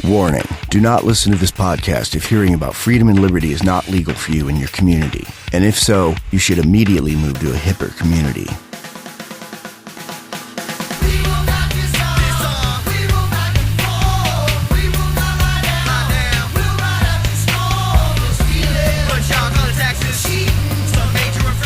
Warning, do not listen to this podcast if hearing about freedom and liberty is not legal for you in your community. And if so, you should immediately move to a hipper community.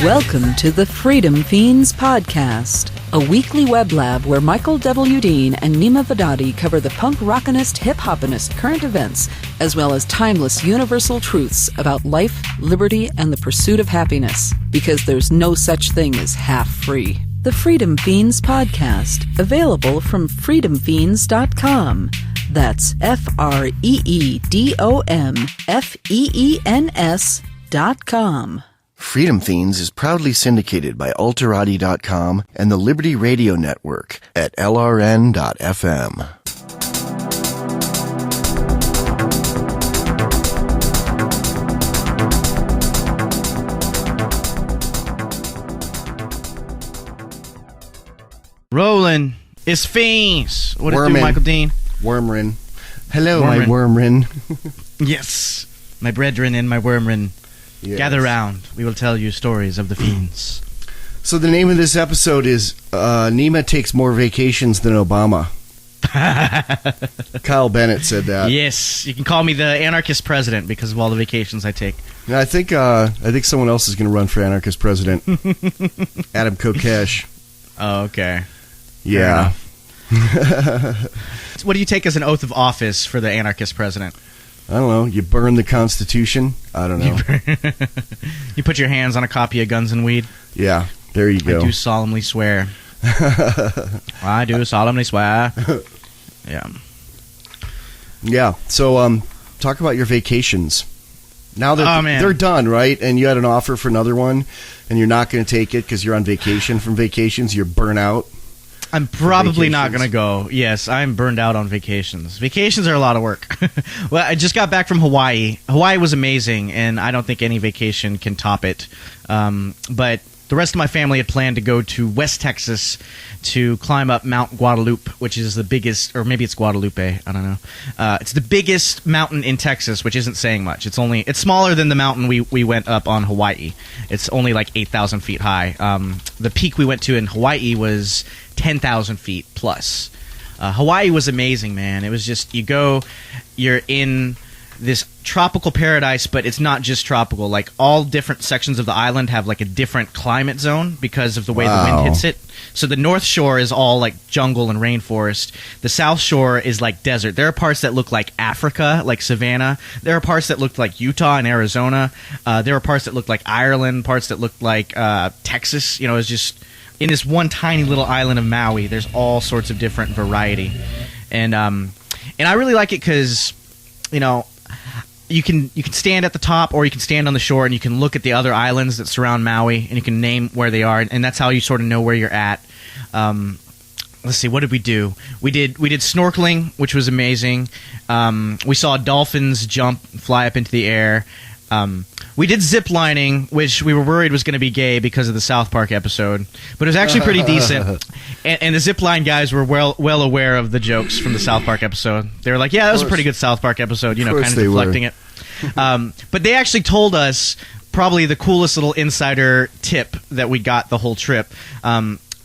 Welcome to the Freedom Fiends Podcast, a weekly web lab where Michael W. Dean and Neema Vedadi cover the punk rockinist, hip-hopinist current events, as well as timeless universal truths about life, liberty, and the pursuit of happiness, because there's no such thing as half-free. The Freedom Fiends Podcast, available from freedomfiends.com. That's freedomfeens.com. Freedom Fiends is proudly syndicated by Alterati.com and the Liberty Radio Network at lrn.fm. Rolling. It's Fiends. What Wormin. is it, Michael Dean? Wormrin. Hello, Wormrin. my Wormrin. Yes. My brethren and my wormrin. Yes. Gather round. We will tell you stories of the fiends. So the name of this episode is Neema Takes More Vacations Than Obama. Kyle Bennett said that. Yes. You can call me the anarchist president because of all the vacations I take. And I think someone else is going to run for anarchist president. Adam Kokesh. Oh, okay. Yeah. What do you take as an oath of office for the anarchist president? I don't know. You burn the Constitution? I don't know. You put your hands on a copy of Guns and Weed? Yeah, there you go. I do solemnly swear. I do solemnly swear. Yeah. Yeah, so talk about your vacations. Now that they're done, right? And you had an offer for another one, and you're not going to take it because you're on vacation from vacations. You're burnt out. I'm probably not going to go. Yes, I'm burned out on vacations. Vacations are a lot of work. Well, I just got back from Hawaii. Hawaii was amazing, and I don't think any vacation can top it. But the rest of my family had planned to go to West Texas to climb up Mount Guadalupe, which is the biggest, or maybe it's Guadalupe, I don't know. It's the biggest mountain in Texas, which isn't saying much. It's smaller than the mountain we went up on Hawaii. It's only like 8,000 feet high. The peak we went to in Hawaii was 10,000 feet plus. Hawaii was amazing, man. It was just, you're in this tropical paradise, but it's not just tropical. Like, all different sections of the island have like a different climate zone because of the way the wind hits it. So the North Shore is all like jungle and rainforest. The South Shore is like desert. There are parts that look like Africa, like Savannah. There are parts that look like Utah and Arizona. There are parts that look like Ireland, parts that look like Texas. You know, it's just in this one tiny little island of Maui, there's all sorts of different variety. And I really like it because, you know, you can stand at the top, or you can stand on the shore and you can look at the other islands that surround Maui, and you can name where they are, and that's how you sort of know where you're at. Let's see, what did we do? We did snorkeling, which was amazing. We saw dolphins fly up into the air. We did zip lining, which we were worried was going to be gay because of the South Park episode, but it was actually pretty decent. And the zip line guys were well aware of the jokes from the South Park episode. They were like, "Yeah, that was a pretty good South Park episode," you know, kind of deflecting it. But they actually told us probably the coolest little insider tip that we got the whole trip.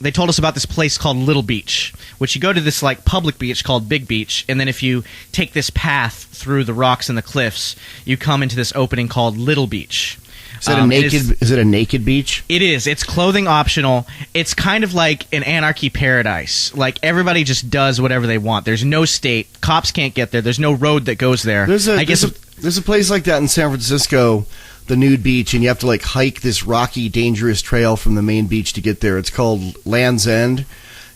They told us about this place called Little Beach, which you go to this like public beach called Big Beach, and then if you take this path through the rocks and the cliffs, you come into this opening called Little Beach. Is it a naked beach? It is. It's clothing optional. It's kind of like an anarchy paradise. Like, everybody just does whatever they want. There's no state. Cops can't get there. There's no road that goes there. There's a place like that in San Francisco, the nude beach, and you have to like hike this rocky, dangerous trail from the main beach to get there. It's called Land's End,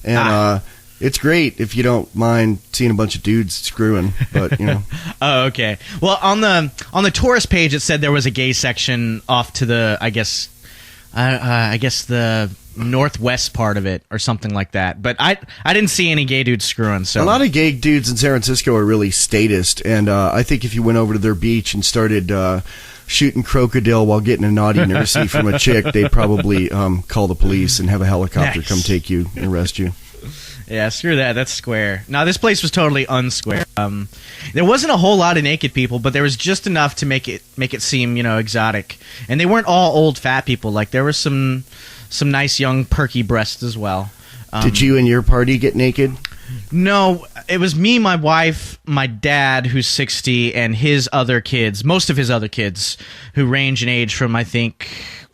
and it's great if you don't mind seeing a bunch of dudes screwing, but you know. Oh, okay. Well, on the tourist page, it said there was a gay section off to the, I guess the northwest part of it or something like that. But I didn't see any gay dudes screwing. So a lot of gay dudes in San Francisco are really statist, and I think if you went over to their beach and started shooting crocodile while getting a naughty nursey from a chick, they'd probably call the police and have a helicopter come take you and arrest you. Yeah, screw that. That's square. No, this place was totally unsquare. There wasn't a whole lot of naked people, but there was just enough to make it seem, exotic. And they weren't all old fat people. Like there were some nice young perky breasts as well. Did you and your party get naked? No, it was me, my wife, my dad, who's 60, and his other kids, most of his other kids, who range in age from, I think,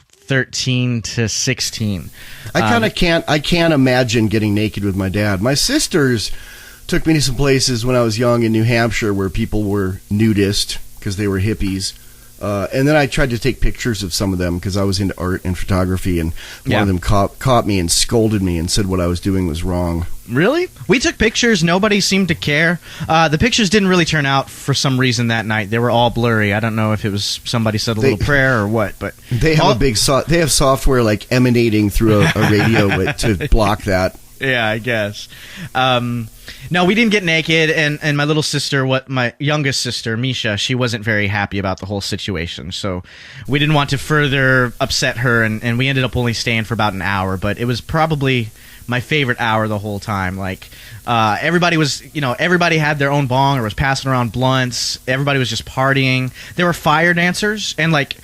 13 to 16. I can't imagine getting naked with my dad. My sisters took me to some places when I was young in New Hampshire where people were nudist because they were hippies. And then I tried to take pictures of some of them because I was into art and photography, and one of them caught me and scolded me and said what I was doing was wrong. Really? We took pictures. Nobody seemed to care. The pictures didn't really turn out for some reason that night. They were all blurry. I don't know if it was somebody said a little prayer or what, but they have they have software like emanating through a radio to block that. Yeah, I guess. No, we didn't get naked, and my little sister, my youngest sister, Misha, she wasn't very happy about the whole situation, so we didn't want to further upset her, and we ended up only staying for about an hour, but it was probably my favorite hour the whole time. Like, everybody had their own bong or was passing around blunts. Everybody was just partying. There were fire dancers, and like,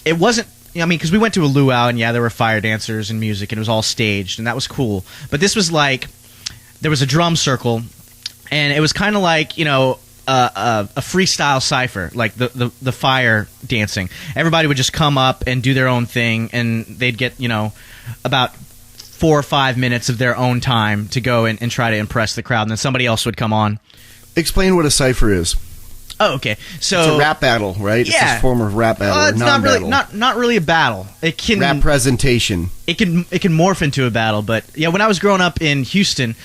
it wasn't, because we went to a luau, and there were fire dancers and music, and it was all staged, and that was cool. But this was like, there was a drum circle, and it was kind of like, a freestyle cipher, like the fire dancing. Everybody would just come up and do their own thing, and they'd get, about 4 or 5 minutes of their own time to go and try to impress the crowd, and then somebody else would come on. Explain what a cipher is. Oh, okay. So it's a rap battle, right? Yeah. It's a form of rap battle. It's not really a battle. It can rap presentation. It can morph into a battle, but when I was growing up in Houston,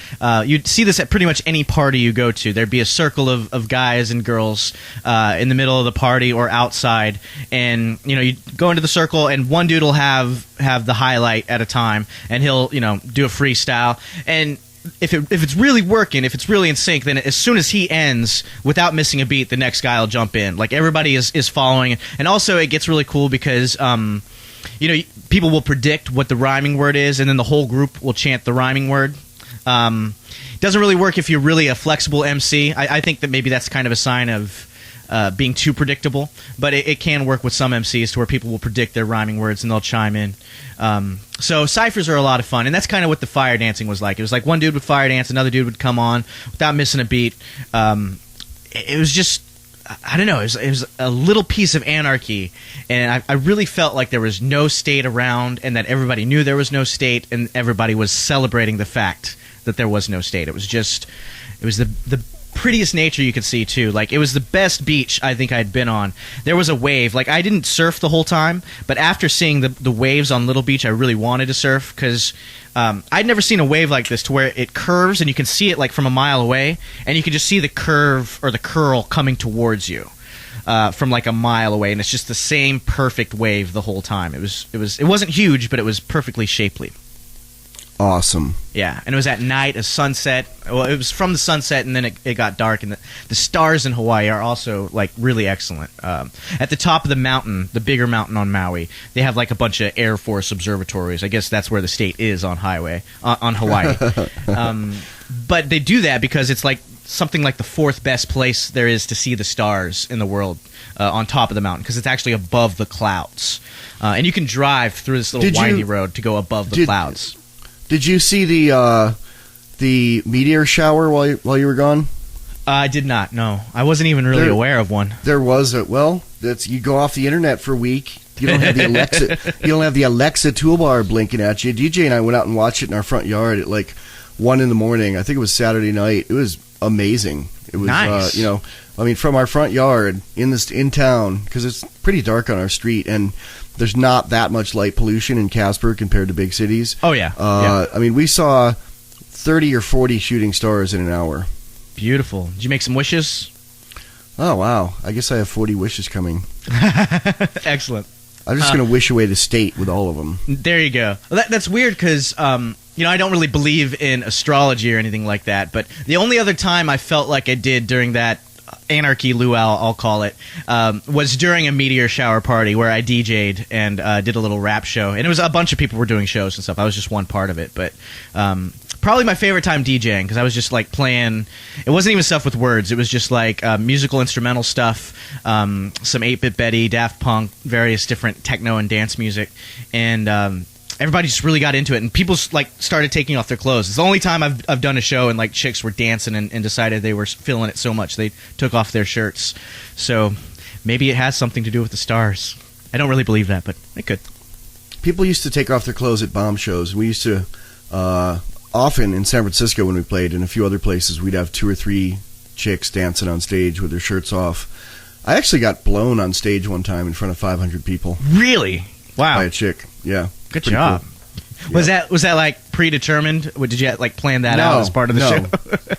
you'd see this at pretty much any party you go to. There'd be a circle of guys and girls in the middle of the party or outside, and you go into the circle, and one dude will have the highlight at a time, and he'll do a freestyle, and if it's really working, if it's really in sync, then as soon as he ends, without missing a beat, the next guy will jump in. Like, everybody is following. And also, it gets really cool because, people will predict what the rhyming word is, and then the whole group will chant the rhyming word. Doesn't really work if you're really a flexible MC. I think that maybe that's kind of a sign of being too predictable, but it can work with some MCs to where people will predict their rhyming words and they'll chime in. So ciphers are a lot of fun, and that's kind of what the fire dancing was like. It was like one dude would fire dance, another dude would come on without missing a beat. It was just, I don't know, it was a little piece of anarchy, and I really felt like there was no state around, and that everybody knew there was no state, and everybody was celebrating the fact that there was no state. It was the prettiest nature you could see too. Like, it was the best beach I think I'd been on. There was a wave. Like, I didn't surf the whole time, but after seeing the waves on Little Beach, I really wanted to surf because I'd never seen a wave like this to where it curves and you can see it like from a mile away, and you can just see the curve or the curl coming towards you from like a mile away, and it's just the same perfect wave the whole time. It wasn't huge, but it was perfectly shapely. Awesome. Yeah, and it was at night, a sunset. Well, it was from the sunset, and then it got dark, and the stars in Hawaii are also, like, really excellent. At the top of the mountain, the bigger mountain on Maui, they have, like, a bunch of Air Force observatories. I guess that's where the state is on Hawaii. But they do that because it's, like, something like the fourth best place there is to see the stars in the world on top of the mountain, because it's actually above the clouds. And you can drive through this little windy road to go above the clouds. Did you see the meteor shower while you were gone? I did not. No, I wasn't even really aware of one. There was you go off the internet for a week. You don't have the Alexa. You don't have the Alexa toolbar blinking at you. DJ and I went out and watched it in our front yard at like 1 a.m. I think it was Saturday night. It was amazing. It was nice. From our front yard in town, because it's pretty dark on our street, and there's not that much light pollution in Casper compared to big cities. Oh, yeah. We saw 30 or 40 shooting stars in an hour. Beautiful. Did you make some wishes? Oh, wow. I guess I have 40 wishes coming. Excellent. I'm just going to wish away the state with all of them. There you go. Well, that's weird because, I don't really believe in astrology or anything like that, but the only other time I felt like I did during that anarchy luau, I'll call it, was during a meteor shower party where I DJ'd and did a little rap show, and it was a bunch of people were doing shows and stuff. I was just one part of it, but probably my favorite time DJing, because I was just like playing. It wasn't even stuff with words. It was just like musical instrumental stuff, some 8-Bit Betty, Daft Punk, various different techno and dance music, and everybody just really got into it, and people like started taking off their clothes. It's the only time I've done a show and like chicks were dancing and decided they were feeling it so much they took off their shirts. So maybe it has something to do with the stars. I don't really believe that, but it could. People used to take off their clothes at bomb shows. We used to often in San Francisco when we played, and a few other places, we'd have 2 or 3 chicks dancing on stage with their shirts off. I actually got blown on stage one time in front of 500 people. Really? Wow. By a chick. Yeah. Good job. Cool. Was that like predetermined? Did you like plan that out as part of the show?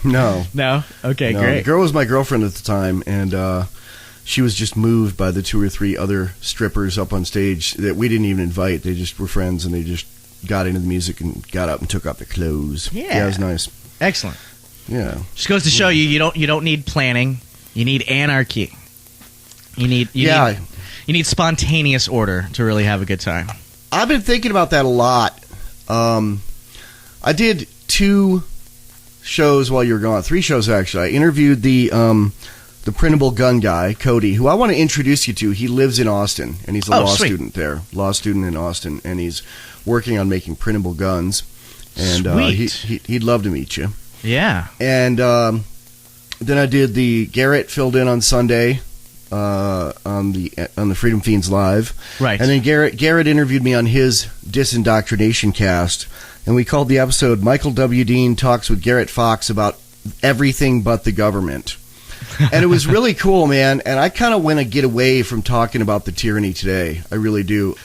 No. No? Okay, no. great. The girl was my girlfriend at the time, and she was just moved by the 2 or 3 other strippers up on stage that we didn't even invite. They just were friends, and they just got into the music and got up and took off their clothes. Yeah, it was nice. Excellent. Yeah. Just goes to show you don't need planning. You need anarchy. You need spontaneous order to really have a good time. I've been thinking about that a lot. I did 2 shows while you were gone. 3 shows, actually. I interviewed the printable gun guy, Cody, who I want to introduce you to. He lives in Austin, and he's a law student there. Law student in Austin, and he's working on making printable guns. And he'd love to meet you. Yeah. And then I did the Garrett filled in on Sunday. On the Freedom Fiends Live, right? And then Garrett interviewed me on his Disindoctrination cast, and we called the episode "Michael W. Dean Talks with Garrett Fox About Everything But the Government," and it was really cool, man. And I kind of want to get away from talking about the tyranny today. I really do.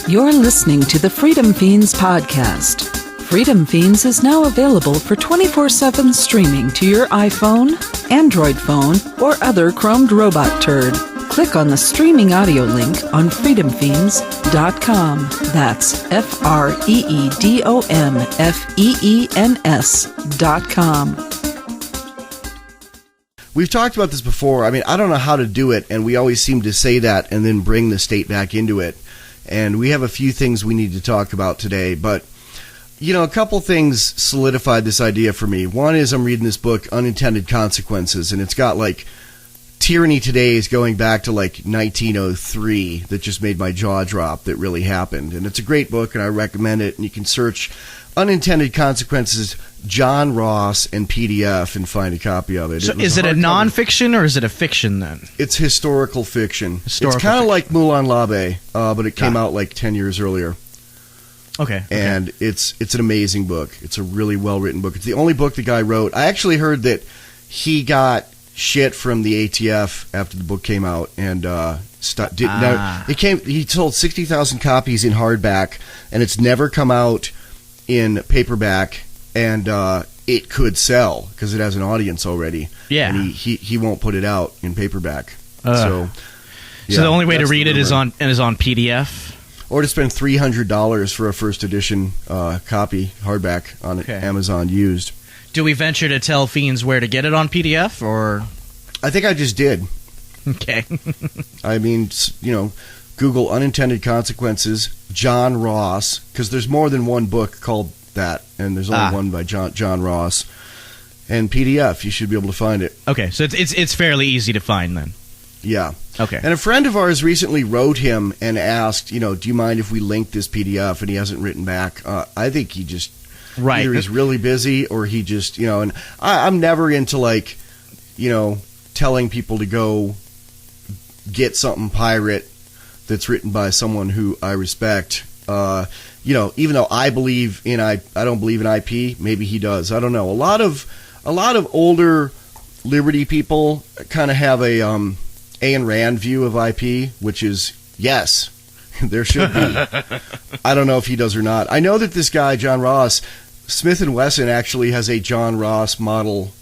You're listening to the Freedom Fiends podcast. Freedom Fiends is now available for 24/7 streaming to your iPhone, Android phone, or other chromed robot turd. Click on the streaming audio link on freedomfiends.com. That's freedomfeens.com. We've talked about this before. I mean, I don't know how to do it, and we always seem to say that and then bring the state back into it. And we have a few things we need to talk about today, but a couple things solidified this idea for me. One is I'm reading this book, Unintended Consequences, and it's got like tyranny today is going back to like 1903 that just made my jaw drop that really happened. And it's a great book, and I recommend it. And you can search Unintended Consequences, John Ross, and PDF and find a copy of it. So is it a nonfiction or is it a fiction then? It's historical fiction. It's kind of like Moulin Labe, but it came out like 10 years earlier. Okay. And it's an amazing book. It's a really well-written book. It's the only book the guy wrote. I actually heard that he got shit from the ATF after the book came out, and he sold 60,000 copies in hardback, and it's never come out in paperback, and it could sell because it has an audience already. Yeah. And he won't put it out in paperback. So the only way to read it is on PDF. Or to spend $300 for a first edition copy, hardback, on Amazon used. Do we venture to tell Fiends where to get it on PDF, or? I think I just did. Okay. I mean, Google Unintended Consequences, John Ross, because there's more than one book called that, and there's only one by John Ross. And PDF, you should be able to find it. Okay, so it's fairly easy to find then. Yeah. Okay. And a friend of ours recently wrote him and asked, do you mind if we link this PDF? And he hasn't written back. I think he just either he's really busy or he just, and I'm never into like, telling people to go get something pirate that's written by someone who I respect. Even though I believe in I don't believe in IP. Maybe he does. I don't know. A lot of older liberty people kind of have a Ayn Rand view of IP, which is yes, there should be. I don't know if he does or not. I know that this guy John Ross, Smith & Wesson actually has a John Ross model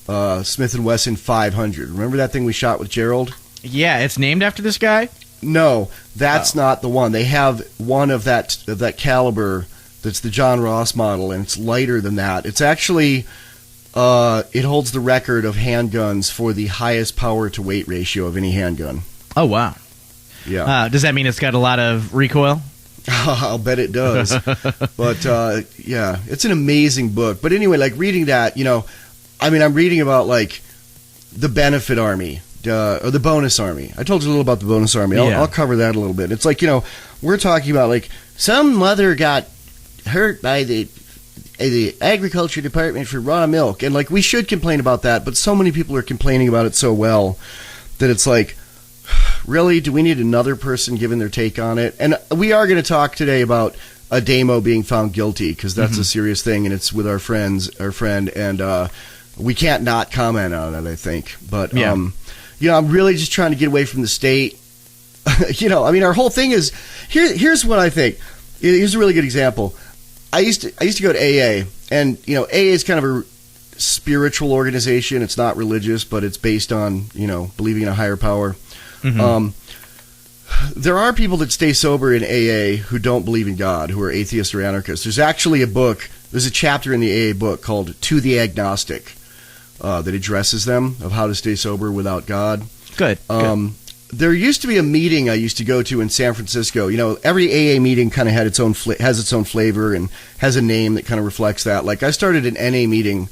Smith & Wesson 500. Remember that thing we shot with Gerald? Yeah, it's named after this guy? No, that's not the one. They have one of that caliber that's the John Ross model, and it's lighter than that. It's actually it holds the record of handguns for the highest power to weight ratio of any handgun. Oh, wow. Yeah. Does that mean it's got a lot of recoil? I'll bet it does. But yeah, it's an amazing book. But anyway, like reading that, I'm reading about like the benefit army or the bonus army. I told you a little about the bonus army. I'll cover that a little bit. It's like, we're talking about like some mother got hurt by the agriculture department for raw milk, and like we should complain about that, but so many people are complaining about it so well that it's like, really, do we need another person giving their take on it? And we are going to talk today about a demo being found guilty, because that's a serious thing, and it's with our friend, and we can't not comment on it, I think. But I'm really just trying to get away from the state. Our whole thing is here's what I think. Here's a really good example. I used to go to AA, and AA is kind of a spiritual organization. It's not religious, but it's based on believing in a higher power. There are people that stay sober in AA who don't believe in God, who are atheists or anarchists. There's actually there's a chapter in the AA book called "To the Agnostic" that addresses them of how to stay sober without God. Good. There used to be a meeting I used to go to in San Francisco. Every AA meeting kind of had has its own flavor and has a name that kind of reflects that. Like I started an NA meeting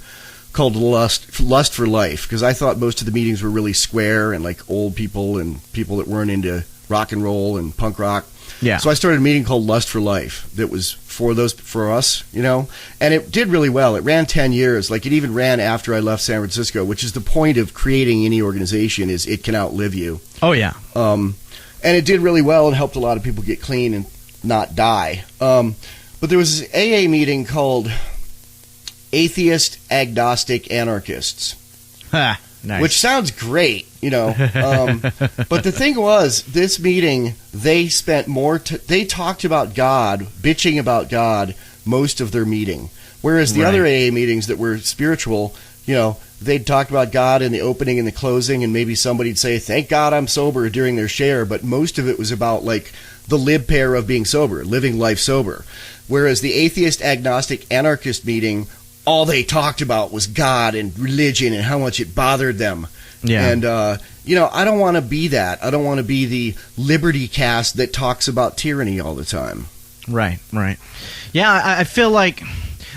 called Lust for Life, because I thought most of the meetings were really square and like old people and people that weren't into rock and roll and punk rock. Yeah. So I started a meeting called Lust for Life that was for us, and it did really well. It ran 10 years. Like it even ran after I left San Francisco, which is the point of creating any organization, is it can outlive you. Oh yeah. And it did really well and helped a lot of people get clean and not die. But there was this AA meeting called Atheist Agnostic Anarchists. Nice. Which sounds great, But the thing was, this meeting, they spent more they talked about God, bitching about God, most of their meeting. Whereas the other AA meetings that were spiritual, they'd talk about God in the opening and the closing, and maybe somebody'd say, "Thank God I'm sober," during their share, but most of it was about like the lib pair of being sober, living life sober. Whereas the Atheist Agnostic Anarchist meeting, all they talked about was God and religion and how much it bothered them. Yeah. And, I don't want to be that. I don't want to be the liberty cast that talks about tyranny all the time. Right. Yeah, I feel like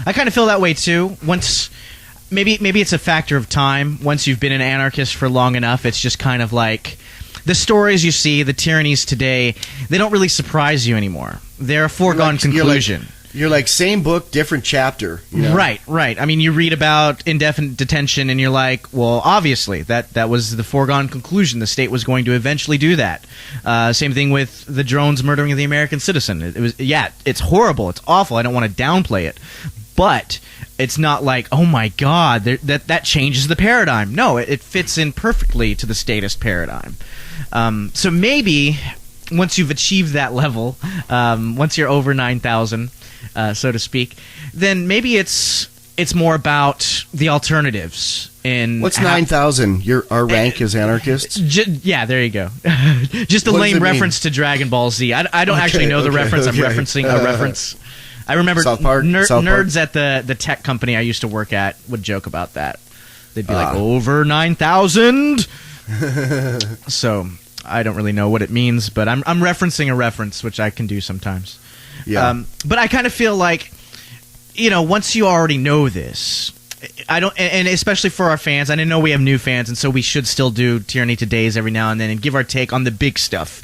I kind of feel that way too. Once maybe it's a factor of time. Once you've been an anarchist for long enough, it's just kind of like the stories you see, the tyrannies today, they don't really surprise you anymore. They're a foregone conclusion. You're like, same book, different chapter. Right. I mean, you read about indefinite detention, and you're like, well, obviously, that was the foregone conclusion. The state was going to eventually do that. Same thing with the drones murdering of the American citizen. It's horrible. It's awful. I don't want to downplay it. But it's not like, oh my God, that changes the paradigm. No, it fits in perfectly to the statist paradigm. So maybe once you've achieved that level, once you're over 9,000, so to speak, then maybe it's more about the alternatives. What's 9,000? Our rank as anarchists? Yeah, there you go. Just a lame reference to Dragon Ball Z. I don't actually know the reference. I'm referencing a reference. I remember nerds at the tech company I used to work at would joke about that. They'd be like, over 9,000? So I don't really know what it means, but I'm referencing a reference, which I can do sometimes. Yeah. But I kind of feel like, once you already know this, I don't, and especially for our fans, and I know we have new fans, and so we should still do Tyranny Todays every now and then and give our take on the big stuff.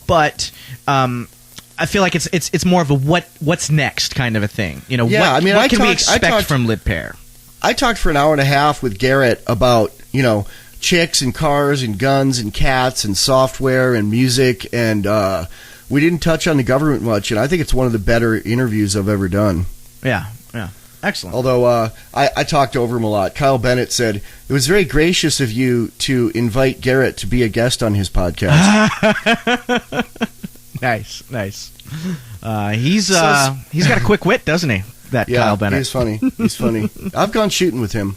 But I feel like it's more of a what's next kind of a thing. What can we expect from LibPair? I talked for an hour and a half with Garrett about chicks and cars and guns and cats and software and music, and we didn't touch on the government much, and I think it's one of the better interviews I've ever done. Yeah. Excellent. Although I talked over him a lot. Kyle Bennett said, it was very gracious of you to invite Garrett to be a guest on his podcast. Nice. He's got a quick wit, doesn't he? Kyle Bennett. He's funny. I've gone shooting with him.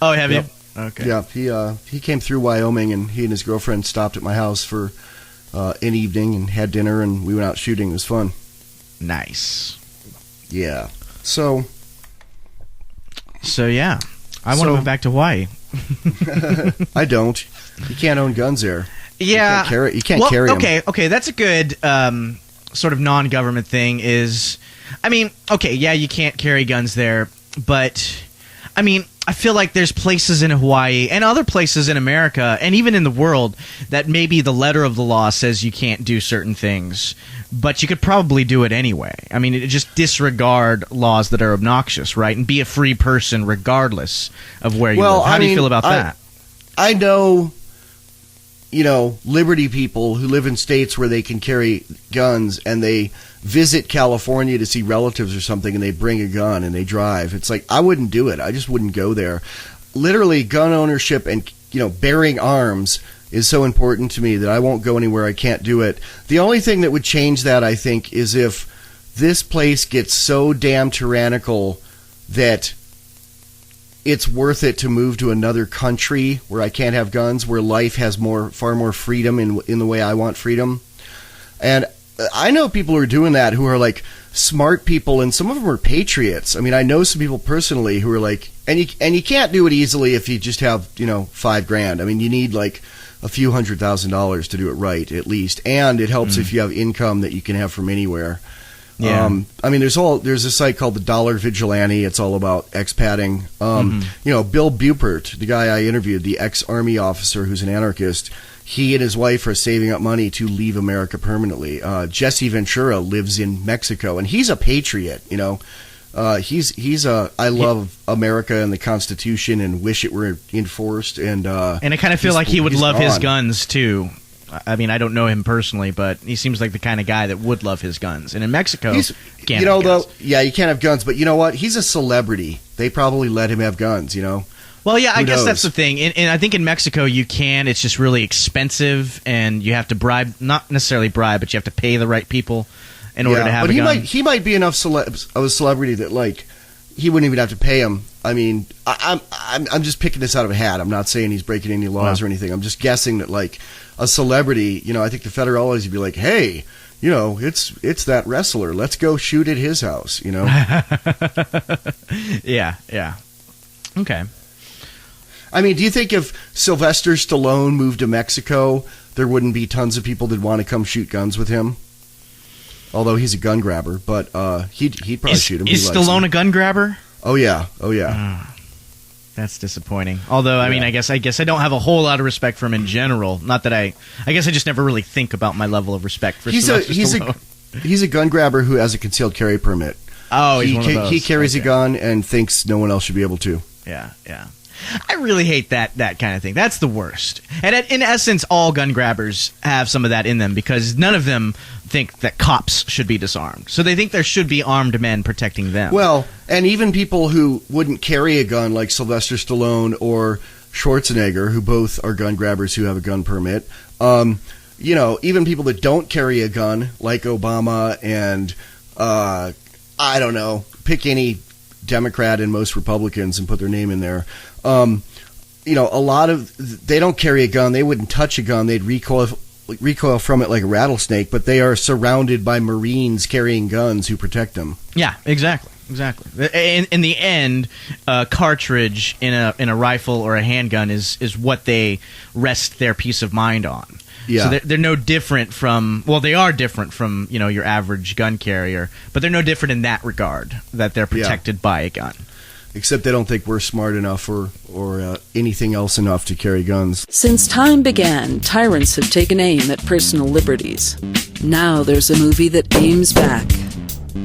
Oh, have you? Okay. Yeah, he came through Wyoming, and he and his girlfriend stopped at my house for an evening and had dinner, and we went out shooting. It was fun. Nice. Yeah. So yeah, I want to move back to Hawaii. I don't. You can't own guns there. Yeah. You can't carry them. Okay, that's a good sort of non-government thing is, I mean, okay, yeah, you can't carry guns there, but I mean, I feel like there's places in Hawaii and other places in America and even in the world that maybe the letter of the law says you can't do certain things, but you could probably do it anyway. I mean, just disregard laws that are obnoxious, right? And be a free person regardless of where you live. How do you feel about that? I know, liberty people who live in states where they can carry guns and they visit California to see relatives or something and they bring a gun and they drive. It's like, I wouldn't do it. I just wouldn't go there. Literally, gun ownership and, bearing arms is so important to me that I won't go anywhere I can't do it. The only thing that would change that, I think, is if this place gets so damn tyrannical that it's worth it to move to another country where I can't have guns, where life has far more freedom in the way I want freedom. And I know people who are doing that who are like smart people, and some of them are patriots. I mean, I know some people personally who are like, and you can't do it easily if you just have, $5,000. I mean, you need like a few $100,000 to do it right, at least. And it helps if you have income that you can have from anywhere. Yeah. I mean, there's a site called the Dollar Vigilante. It's all about expatting. Bill Bupert, the guy I interviewed, the ex-army officer who's an anarchist, he and his wife are saving up money to leave America permanently. Jesse Ventura lives in Mexico, and he's a patriot. I love America and the Constitution and wish it were enforced. And I kind of feel like he would love his guns too. I mean, I don't know him personally, but he seems like the kind of guy that would love his guns. And in Mexico, you can't have guns. You can't have guns, but you know what? He's a celebrity. They probably let him have guns, Well, yeah, I guess that's the thing. And I think in Mexico you can. It's just really expensive, and you have to bribe, not necessarily bribe, but you have to pay the right people in order to have a gun. He might be enough of a celebrity that, like, he wouldn't even have to pay him. I mean, I'm just picking this out of a hat. I'm not saying he's breaking any laws or anything. I'm just guessing that, like, a celebrity, I think the federales would be like, hey, it's that wrestler. Let's go shoot at his house, Yeah. Okay. I mean, do you think if Sylvester Stallone moved to Mexico, there wouldn't be tons of people that want to come shoot guns with him? Although he's a gun grabber, but he'd probably shoot him. Is Stallone a gun grabber? Oh yeah. That's disappointing. Although, I mean, I guess I don't have a whole lot of respect for him in general. Not that I guess I just never really think about my level of respect for Sylvester Stallone. He's a gun grabber who has a concealed carry permit. Oh, he's one of those. He carries a gun and thinks no one else should be able to. Yeah. I really hate that kind of thing. That's the worst. And in essence, all gun grabbers have some of that in them, because none of them think that cops should be disarmed. So they think there should be armed men protecting them. Well, and even people who wouldn't carry a gun, like Sylvester Stallone or Schwarzenegger, who both are gun grabbers who have a gun permit. Even people that don't carry a gun, like Obama and, I don't know, pick any Democrat and most Republicans and put their name in there. A lot of, they don't carry a gun. They wouldn't touch a gun. They'd recoil from it like a rattlesnake, but they are surrounded by Marines carrying guns who protect them. Yeah, exactly. In the end, a cartridge in a rifle or a handgun is what they rest their peace of mind on. Yeah. So they're no different from, well, they are different from, your average gun carrier, but they're no different in that regard, that they're protected by a gun. Except they don't think we're smart enough or anything else enough to carry guns. Since time began, tyrants have taken aim at personal liberties. Now there's a movie that aims back.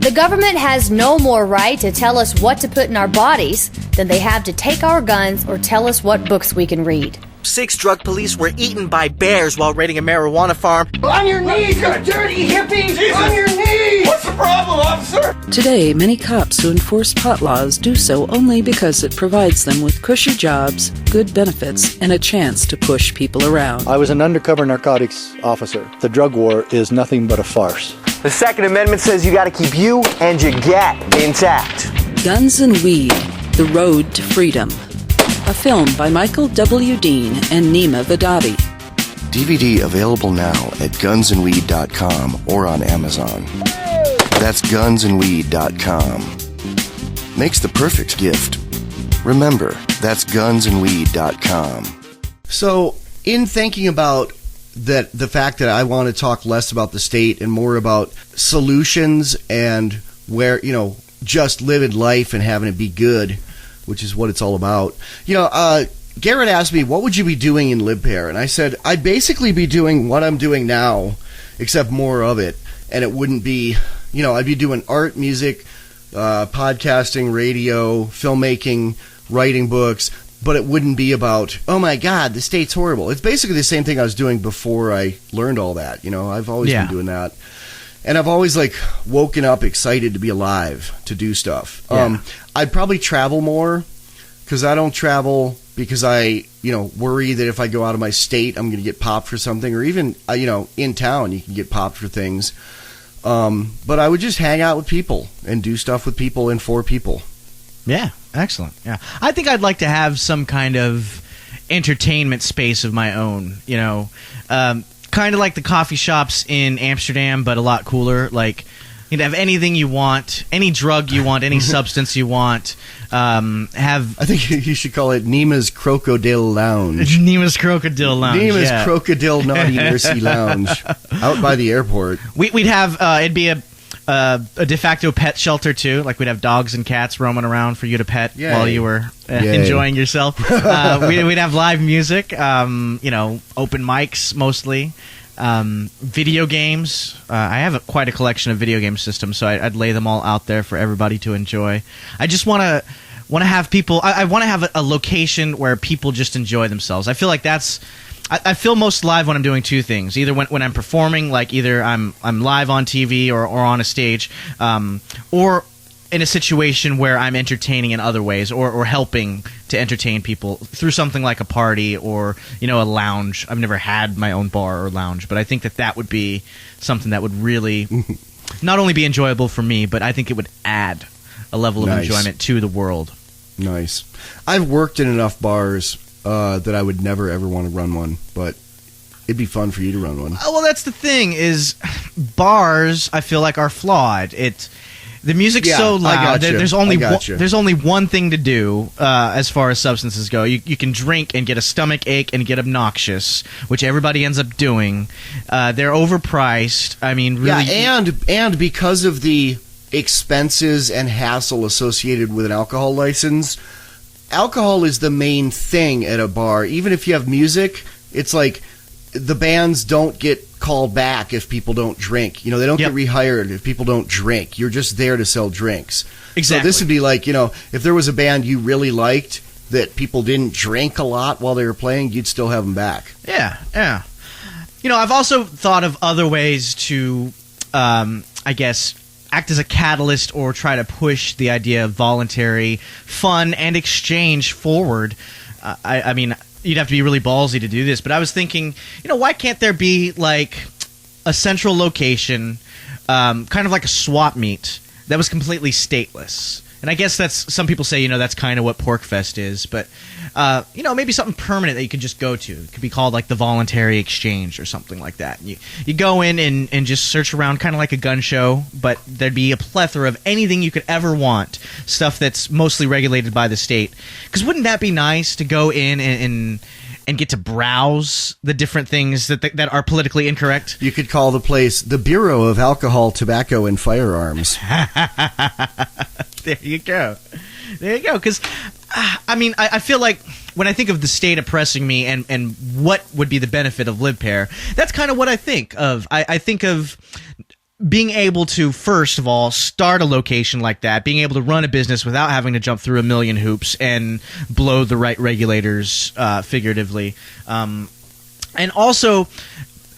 The government has no more right to tell us what to put in our bodies than they have to take our guns or tell us what books we can read. 6 drug police were eaten by bears while raiding a marijuana farm. On your knees, you dirty hippie! Jesus. On your knees! What's the problem, officer? Today, many cops who enforce pot laws do so only because it provides them with cushy jobs, good benefits, and a chance to push people around. I was an undercover narcotics officer. The drug war is nothing but a farce. The Second Amendment says you gotta keep you and your gat intact. Guns and Weed, The Road to Freedom. A film by Michael W. Dean and Neema Vedadi. DVD available now at gunsandweed.com or on Amazon. That's gunsandweed.com. Makes the perfect gift. Remember, that's gunsandweed.com. So, in thinking about that the fact that I want to talk less about the state and more about solutions and where, just living life and having it be good, which is what it's all about. Garrett asked me, what would you be doing in LibPair? And I said, I'd basically be doing what I'm doing now, except more of it. And it wouldn't be, I'd be doing art, music, podcasting, radio, filmmaking, writing books, but it wouldn't be about, oh my God, the state's horrible. It's basically the same thing I was doing before I learned all that. I've always been doing that. And I've always woken up excited to be alive, to do stuff. Yeah. I'd probably travel more, because I don't travel because I, worry that if I go out of my state, I'm going to get popped for something, or even, in town, you can get popped for things. But I would just hang out with people and do stuff with people and for people. Yeah, excellent. Yeah, I think I'd like to have some kind of entertainment space of my own, kind of like the coffee shops in Amsterdam, but a lot cooler. You'd have anything you want, any drug you want, any substance you want. I think you should call it Neema's Crocodile Lounge. Neema's Crocodile Lounge. Neema's Crocodile Naughty Nursey Lounge, out by the airport. We'd have it'd be a de facto pet shelter too. We'd have dogs and cats roaming around for you to pet while you were enjoying yourself. We'd have live music, open mics mostly. Video games. I have quite a collection of video game systems, so I'd lay them all out there for everybody to enjoy. I just want to have people. I want to have a location where people just enjoy themselves. I feel like that's. I feel most live when I'm doing two things. Either when I'm performing, either I'm live on TV or on a stage, or in a situation where I'm entertaining in other ways or helping to entertain people through something like a party or, a lounge. I've never had my own bar or lounge, but I think that would be something that would really not only be enjoyable for me, but I think it would add a level of enjoyment to the world. Nice. I've worked in enough bars that I would never, ever want to run one, but it'd be fun for you to run one. Well, that's the thing is bars, I feel like, are flawed. The music's so loud. There's only one thing to do as far as substances go. You can drink and get a stomach ache and get obnoxious, which everybody ends up doing. They're overpriced. I mean, really. Yeah, and because of the expenses and hassle associated with an alcohol license, alcohol is the main thing at a bar. Even if you have music, it's like the bands don't get called back if people don't drink. They don't get rehired if people don't drink. You're just there to sell drinks. Exactly. So this would be like, if there was a band you really liked that people didn't drink a lot while they were playing, you'd still have them back. Yeah. I've also thought of other ways to, I guess, act as a catalyst or try to push the idea of voluntary fun and exchange forward. I mean, you'd have to be really ballsy to do this, but I was thinking, why can't there be a central location, kind of like a swap meet that was completely stateless? And I guess that's, some people say, that's kind of what Porkfest is, but maybe something permanent that you could just go to. It could be called the voluntary exchange or something like that. You go in and just search around, kind of like a gun show, but there'd be a plethora of anything you could ever want, stuff that's mostly regulated by the state. Because wouldn't that be nice to go in and get to browse the different things that are politically incorrect? You could call the place the Bureau of Alcohol, Tobacco, and Firearms. There you go. Because, I feel like when I think of the state oppressing me and what would be the benefit of LibPair, that's kind of what I think of. I think of being able to, first of all, start a location like that, being able to run a business without having to jump through a million hoops and blow the right regulators, figuratively. And also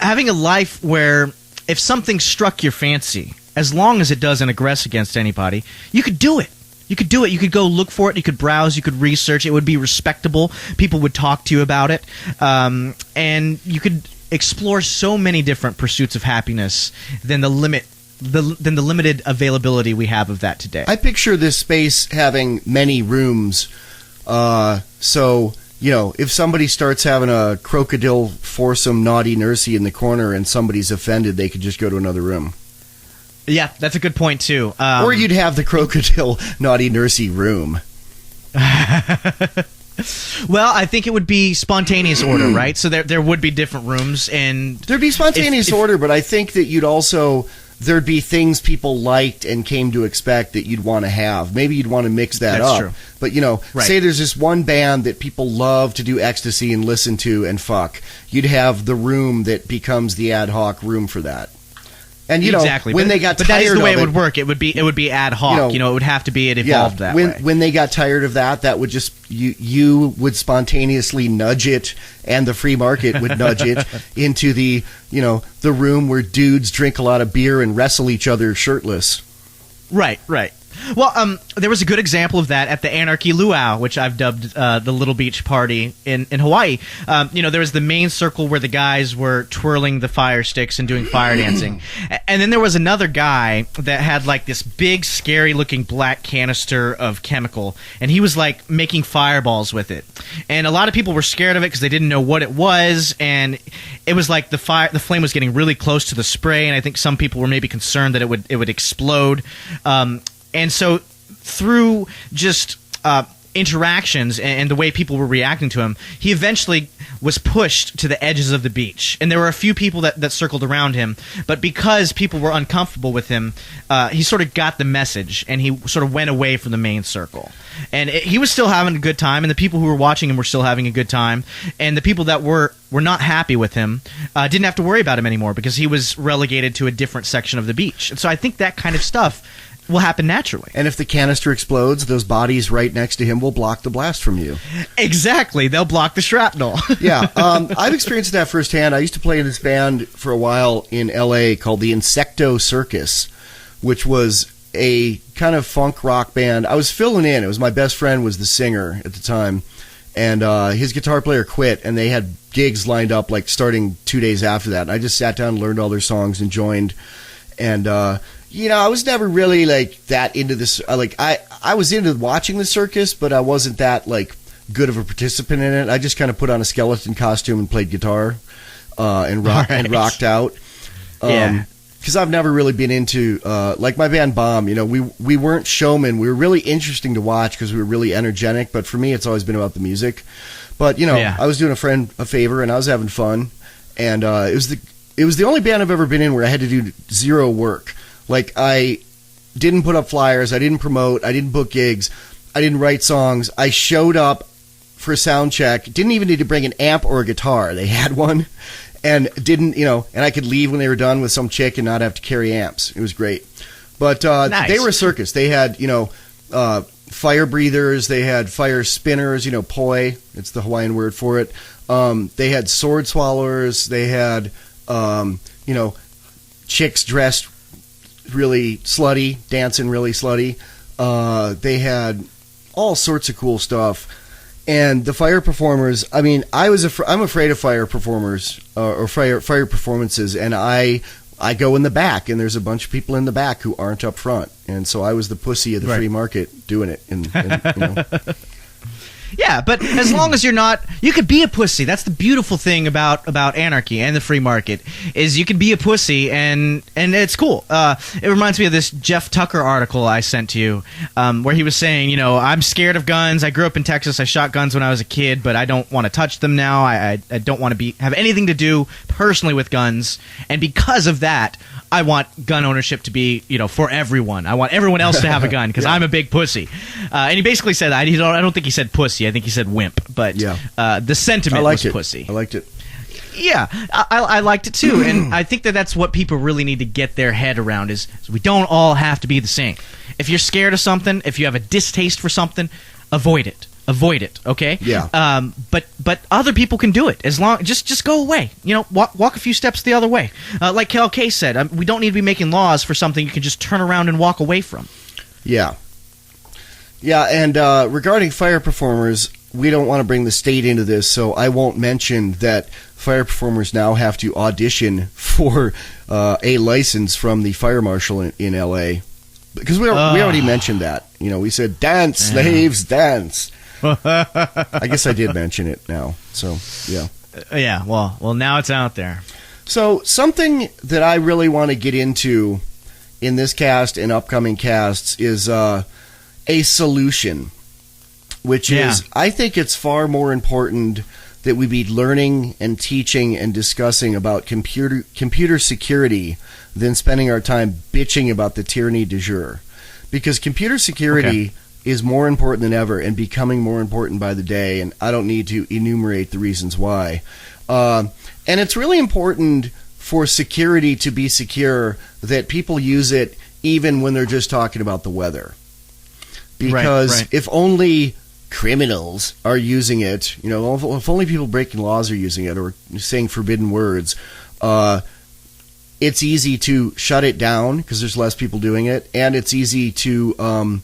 having a life where if something struck your fancy, as long as it doesn't aggress against anybody, you could do it. You could do it. You could go look for it. You could browse. You could research. It would be respectable. People would talk to you about it. And you could explore so many different pursuits of happiness than the limited availability we have of that today. I picture this space having many rooms. So, if somebody starts having a crocodile foursome naughty nursey in the corner and somebody's offended, they could just go to another room. Yeah, that's a good point, too. Or you'd have the crocodile naughty nursey room. Well, I think it would be spontaneous order, right? So there would be different rooms, and there'd be spontaneous order, but I think that there'd be things people liked and came to expect that you'd want to have. Maybe you'd want to mix that up. True. But, say there's this one band that people love to do ecstasy and listen to and fuck. You'd have the room that becomes the ad hoc room for that. And exactly. When they got tired of it, that is the way it would work. It would be ad hoc. It would have to be evolved that way. When they got tired of that would just you would spontaneously nudge it, and the free market would nudge it into the the room where dudes drink a lot of beer and wrestle each other shirtless. Right. Well, there was a good example of that at the Anarchy Luau, which I've dubbed the Little Beach Party in Hawaii. There was the main circle where the guys were twirling the fire sticks and doing fire dancing. And then there was another guy that had like this big, scary-looking black canister of chemical, and he was like making fireballs with it. And a lot of people were scared of it because they didn't know what it was, and it was like the flame was getting really close to the spray, and I think some people were maybe concerned that it would explode. And so through just interactions and the way people were reacting to him, he eventually was pushed to the edges of the beach. And there were a few people that circled around him, but because people were uncomfortable with him, he sort of got the message, and he sort of went away from the main circle. And he was still having a good time, and the people who were watching him were still having a good time, and the people that were not happy with him didn't have to worry about him anymore because he was relegated to a different section of the beach. And so I think that kind of stuff will happen naturally. And if the canister explodes, those bodies right next to him will block the blast from you. Exactly. They'll block the shrapnel. Yeah. I've experienced that firsthand. I used to play in this band for a while in L.A. called the Insecto Circus, which was a kind of funk rock band. I was filling in. It was my best friend was the singer at the time, and his guitar player quit, and they had gigs lined up like starting 2 days after that. And I just sat down and learned all their songs and joined. And I was never really like that into this. I was into watching the circus, but I wasn't that like good of a participant in it. I just kind of put on a skeleton costume and played guitar and rocked out. Because I've never really been into like my band Bomb. We weren't showmen. We were really interesting to watch because we were really energetic. But for me, it's always been about the music. But I was doing a friend a favor, and I was having fun. And it was the only band I've ever been in where I had to do zero work. Like, I didn't put up flyers, I didn't promote, I didn't book gigs, I didn't write songs. I showed up for a sound check, didn't even need to bring an amp or a guitar. They had one, and didn't, and I could leave when they were done with some chick and not have to carry amps. It was great. But nice. They were a circus. They had, fire breathers, they had fire spinners, poi, it's the Hawaiian word for it. They had sword swallowers, they had, chicks dressed really slutty, dancing really slutty. They had all sorts of cool stuff. And the fire performers, I mean, I'm afraid of fire performers or fire performances, and I go in the back, and there's a bunch of people in the back who aren't up front. And so I was the pussy of the free market doing it. Yeah, but as long as you're not, you could be a pussy. That's the beautiful thing about anarchy and the free market is you can be a pussy and it's cool. It reminds me of this Jeff Tucker article I sent to you, where he was saying, I'm scared of guns. I grew up in Texas. I shot guns when I was a kid, but I don't want to touch them now. I don't want to have anything to do personally with guns, and because of that, I want gun ownership to be, for everyone. I want everyone else to have a gun because I'm a big pussy. And he basically said that. I don't think he said pussy. I think he said wimp. But the sentiment was pussy. I liked it. Yeah, I liked it too. And I think that's what people really need to get their head around is we don't all have to be the same. If you're scared of something, if you have a distaste for something, avoid it. Avoid it, okay? Yeah. But other people can do it as long just go away. Walk a few steps the other way. Like Cal K said, we don't need to be making laws for something you can just turn around and walk away from. Yeah. Yeah, and regarding fire performers, we don't want to bring the state into this, so I won't mention that fire performers now have to audition for a license from the fire marshal in L.A. Because we already mentioned that. We said, dance, slaves, dance. I guess I did mention it now. So, yeah. Yeah, well, now it's out there. So, something that I really want to get into in this cast and upcoming casts is a solution. which is, I think it's far more important that we be learning and teaching and discussing about computer security than spending our time bitching about the tyranny du jour. Because computer security is more important than ever and becoming more important by the day, and I don't need to enumerate the reasons why. And it's really important for security to be secure that people use it even when they're just talking about the weather. Because if only criminals are using it, if only people breaking laws are using it or saying forbidden words, it's easy to shut it down because there's less people doing it, and it's easy to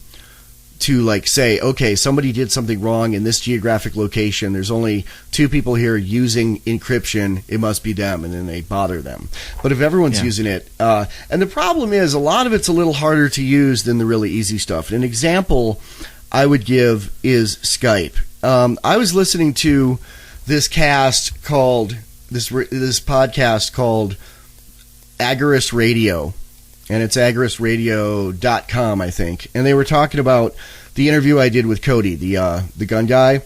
like say, okay, somebody did something wrong in this geographic location. There's only 2 people here using encryption. It must be them, and then they bother them. But if everyone's using it, and the problem is a lot of it's a little harder to use than the really easy stuff. An example I would give is Skype. I was listening to this podcast called Agorist Radio, and it's agorist.radio.com, I think. And they were talking about the interview I did with Cody, the gun guy.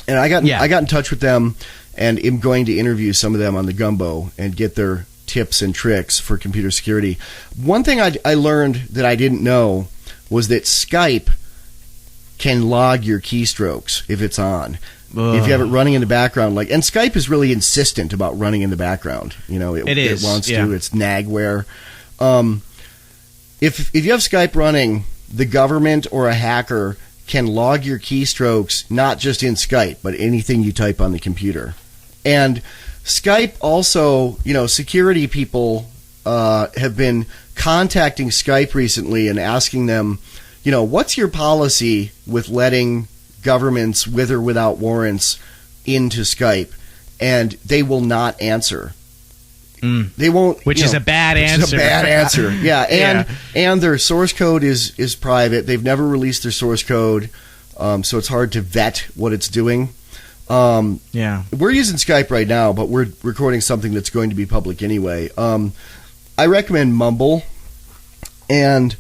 And I got in touch with them, and am going to interview some of them on the Gumbo and get their tips and tricks for computer security. One thing I learned that I didn't know was that Skype can log your keystrokes if it's on. If you have it running in the background, and Skype is really insistent about running in the background. It wants to. It's nagware. If you have Skype running, the government or a hacker can log your keystrokes, not just in Skype, but anything you type on the computer. And Skype also, security people have been contacting Skype recently and asking them, what's your policy with letting governments with or without warrants into Skype? And they will not answer. They won't, which is a bad answer. It's a bad answer. And their source code is private. They've never released their source code, so it's hard to vet what it's doing. We're using Skype right now, but we're recording something that's going to be public anyway. I recommend Mumble, and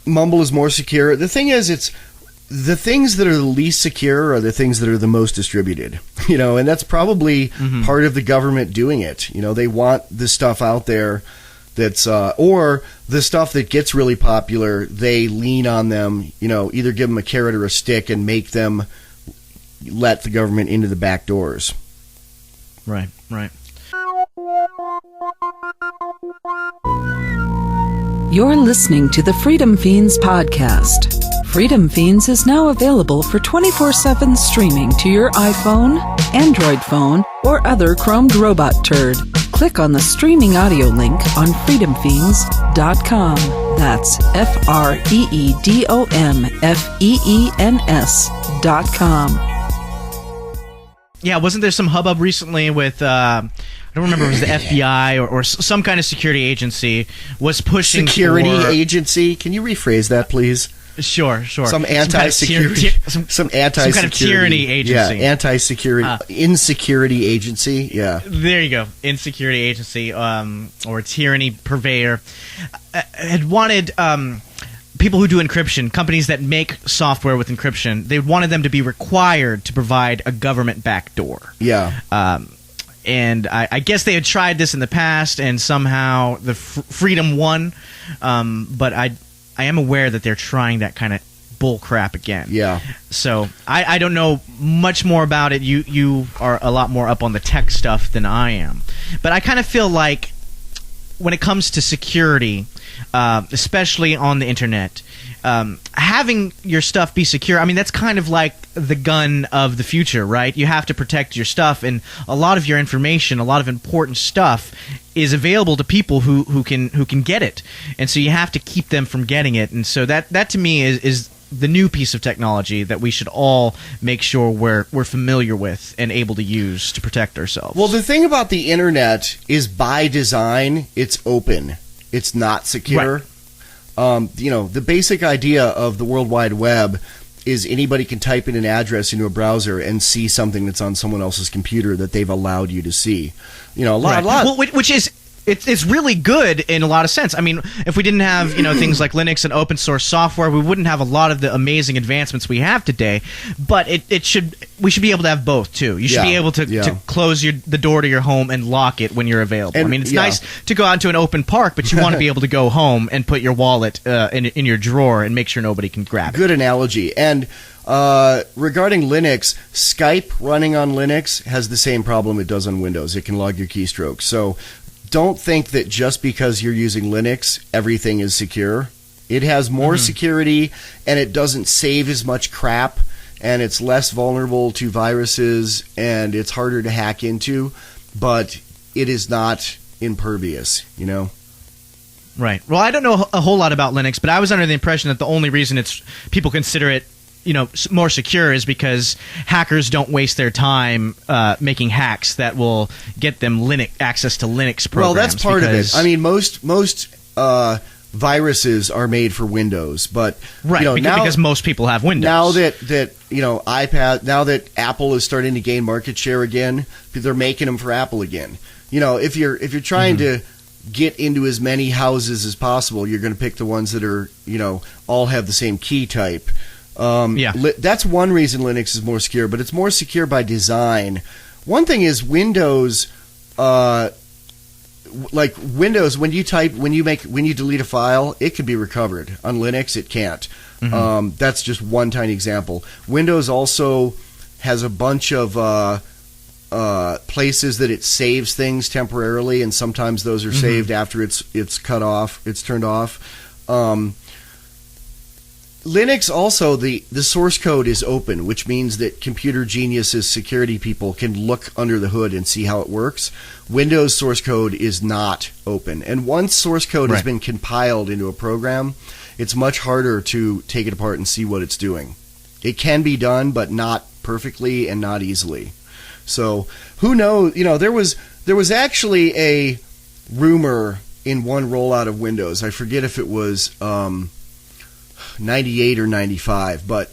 Mumble is more secure. The thing is, it's the things that are the least secure are the things that are the most distributed, and that's probably part of the government doing it. They want the stuff out there that's, or the stuff that gets really popular, they lean on them, either give them a carrot or a stick and make them let the government into the back doors. Right. You're listening to the Freedom Fiends podcast. Freedom Fiends is now available for 24/7 streaming to your iPhone, Android phone, or other Chromed robot turd. Click on the streaming audio link on freedomfiends.com. That's FreedomFeens.com. Yeah, wasn't there some hubbub recently with, I don't remember if it was the FBI or some kind of security agency was pushing Security agency? Can you rephrase that, please? Sure. Some anti-security, some anti-security, some kind of tyranny agency. Yeah, anti-security, insecurity agency. Yeah, there you go, insecurity agency, or tyranny purveyor, had wanted people who do encryption, companies that make software with encryption. They wanted them to be required to provide a government backdoor. Yeah. And I guess they had tried this in the past, and somehow the freedom won. But I am aware that they're trying that kind of bull crap again. Yeah. So I don't know much more about it. You are a lot more up on the tech stuff than I am. But I kind of feel like when it comes to security, especially on the internet, having your stuff be secure, I mean, that's kind of like the gun of the future, right? You have to protect your stuff, and a lot of your information, a lot of important stuff is available to people who can get it, and so you have to keep them from getting it. And so that to me is the new piece of technology that we should all make sure we're familiar with and able to use to protect ourselves. Well, the thing about the internet is, by design, it's open. It's not secure. Right. The basic idea of the World Wide Web is anybody can type in an address into a browser and see something that's on someone else's computer that they've allowed you to see. Which is it's really good in a lot of sense. I mean, if we didn't have things like Linux and open source software, we wouldn't have a lot of the amazing advancements we have today. But we should be able to have both too. You should be able to close the door to your home and lock it when you're available. I mean, it's nice to go out into an open park, but you want to be able to go home and put your wallet in your drawer and make sure nobody can grab it. Good analogy. And regarding Linux, Skype running on Linux has the same problem it does on Windows. It can log your keystrokes. So don't think that just because you're using Linux, everything is secure. It has more security, and it doesn't save as much crap, and it's less vulnerable to viruses, and it's harder to hack into, but it is not impervious, Right. Well, I don't know a whole lot about Linux, but I was under the impression that the only reason people consider it more secure is because hackers don't waste their time making hacks that will get them access to Linux programs. Well, that's part of it. I mean, most viruses are made for Windows, but because most people have Windows. Now that iPad, now that Apple is starting to gain market share again, they're making them for Apple again. If you're trying to get into as many houses as possible, you're going to pick the ones that are all have the same key type. That's one reason Linux is more secure, but it's more secure by design. One thing is Windows, Windows, when you delete a file, it can be recovered. On Linux, it can't. That's just one tiny example. Windows also has a bunch of places that it saves things temporarily, and sometimes those are saved after it's cut off, it's turned off. Linux also, the source code is open, which means that computer geniuses, security people can look under the hood and see how it works. Windows source code is not open. And once source code has been compiled into a program, it's much harder to take it apart and see what it's doing. It can be done, but not perfectly and not easily. So who knows? There was actually a rumor in one rollout of Windows. I forget if it was 98 or 95, but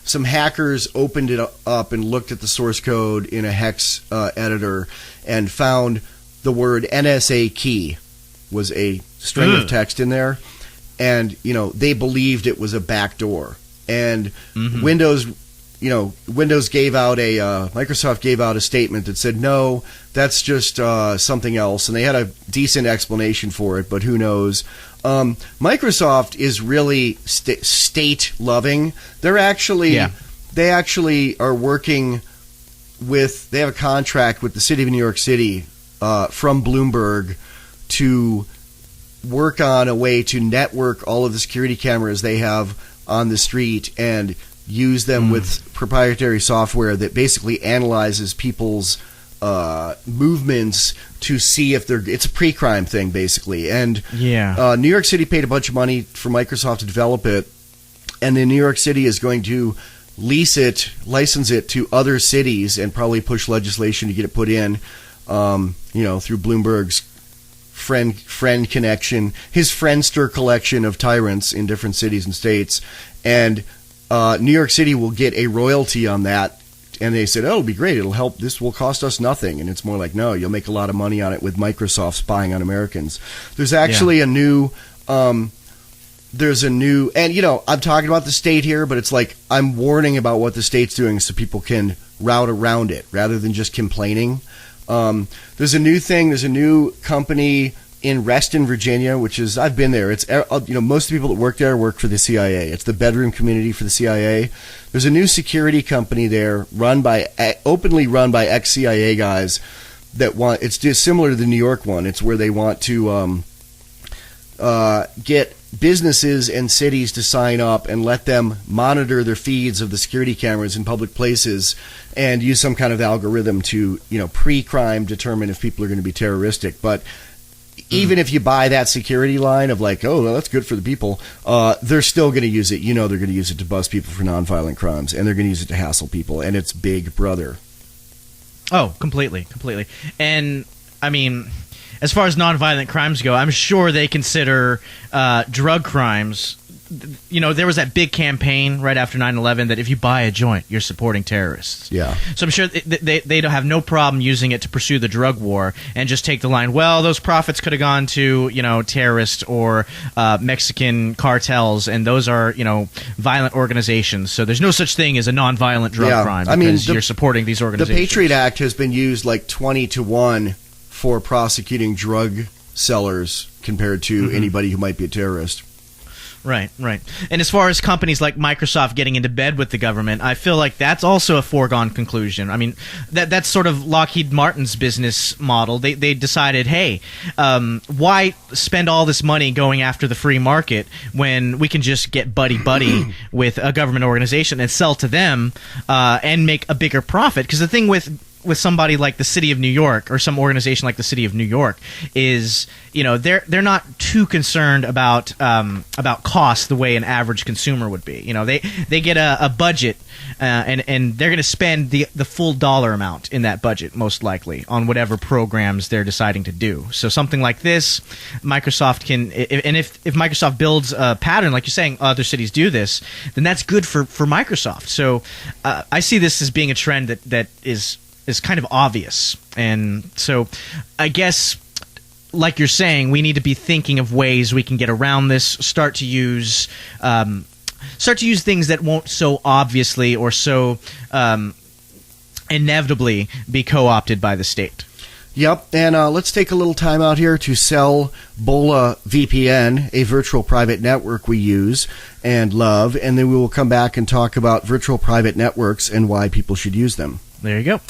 some hackers opened it up and looked at the source code in a hex editor and found the word NSA key was a string of text in there, and they believed it was a backdoor. And Windows gave out Microsoft gave out a statement that said, no, that's just something else, and they had a decent explanation for it, but who knows. Microsoft is really state loving. They actually are working with. They have a contract with the city of New York City from Bloomberg to work on a way to network all of the security cameras they have on the street and use them with proprietary software that basically analyzes people's movements to see if it's a pre-crime thing, basically. And New York City paid a bunch of money for Microsoft to develop it, and then New York City is going to license it to other cities, and probably push legislation to get it put in, through Bloomberg's friend connection, his Friendster collection of tyrants in different cities and states, and New York City will get a royalty on that. And they said, it'll be great. It'll help. This will cost us nothing. And it's more like, no, you'll make a lot of money on it with Microsoft spying on Americans. There's actually a new, and I'm talking about the state here, but it's like I'm warning about what the state's doing so people can route around it rather than just complaining. There's a new thing. There's a new company in Reston, Virginia, which is, I've been there. It's, most of the people that work there work for the CIA. It's the bedroom community for the CIA. There's a new security company there openly run by ex-CIA guys that it's just similar to the New York one. It's where they want to get businesses and cities to sign up and let them monitor their feeds of the security cameras in public places and use some kind of algorithm to, pre-crime determine if people are going to be terroristic. But even if you buy that security line of like, oh, well, that's good for the people, they're still going to use it. They're going to use it to bust people for nonviolent crimes, and they're going to use it to hassle people, and it's Big Brother. Oh, completely. And, I mean, as far as nonviolent crimes go, I'm sure they consider drug crimes there was that big campaign right after 9/11 that if you buy a joint, you're supporting terrorists. Yeah. So I'm sure they don't have no problem using it to pursue the drug war and just take the line, well, those profits could have gone to, terrorists or Mexican cartels, and those are, violent organizations. So there's no such thing as a nonviolent drug crime because you're supporting these organizations. The Patriot Act has been used like 20-1 for prosecuting drug sellers compared to anybody who might be a terrorist. Right. And as far as companies like Microsoft getting into bed with the government, I feel like that's also a foregone conclusion. I mean, that's sort of Lockheed Martin's business model. They decided, hey, why spend all this money going after the free market when we can just get buddy-buddy with a government organization and sell to them and make a bigger profit? Because the thing with somebody like the City of New York or some organization like the City of New York is, they're not too concerned about cost the way an average consumer would be. They get a budget and they're going to spend the full dollar amount in that budget most likely on whatever programs they're deciding to do. So something like this, Microsoft can, and if Microsoft builds a pattern like you're saying, other cities do this, then that's good for Microsoft. So I see this as being a trend that is kind of obvious. And so I guess, like you're saying, we need to be thinking of ways we can get around this, start to use things that won't so obviously or so inevitably be co-opted by the state. Yep, and let's take a little time out here to sell Boleh VPN, a virtual private network we use and love, and then we will come back and talk about virtual private networks and why people should use them. There you go.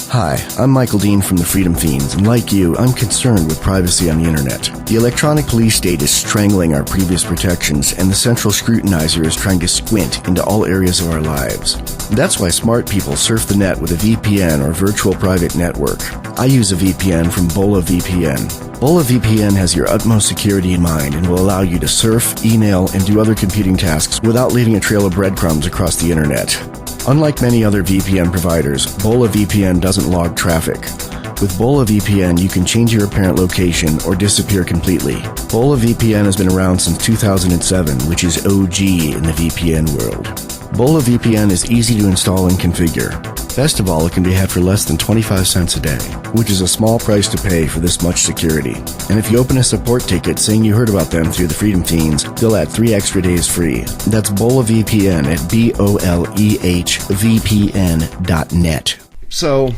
Hi, I'm Michael Dean from the Freedom Fiends, and like you, I'm concerned with privacy on the internet. The electronic police state is strangling our previous protections, and the central scrutinizer is trying to squint into all areas of our lives. That's why smart people surf the net with a VPN or virtual private network. I use a VPN from Boleh VPN. Boleh VPN has your utmost security in mind and will allow you to surf, email, and do other computing tasks without leaving a trail of breadcrumbs across the internet. Unlike many other VPN providers, Boleh VPN doesn't log traffic. With Boleh VPN, you can change your apparent location or disappear completely. Boleh VPN has been around since 2007, which is OG in the VPN world. Boleh VPN is easy to install and configure. Best of all, it can be had for less than 25 cents a day, which is a small price to pay for this much security. And if you open a support ticket saying you heard about them through the Freedom Fiends, they'll add 3 extra days free. That's Boleh VPN at BOLEHVPN.net. So,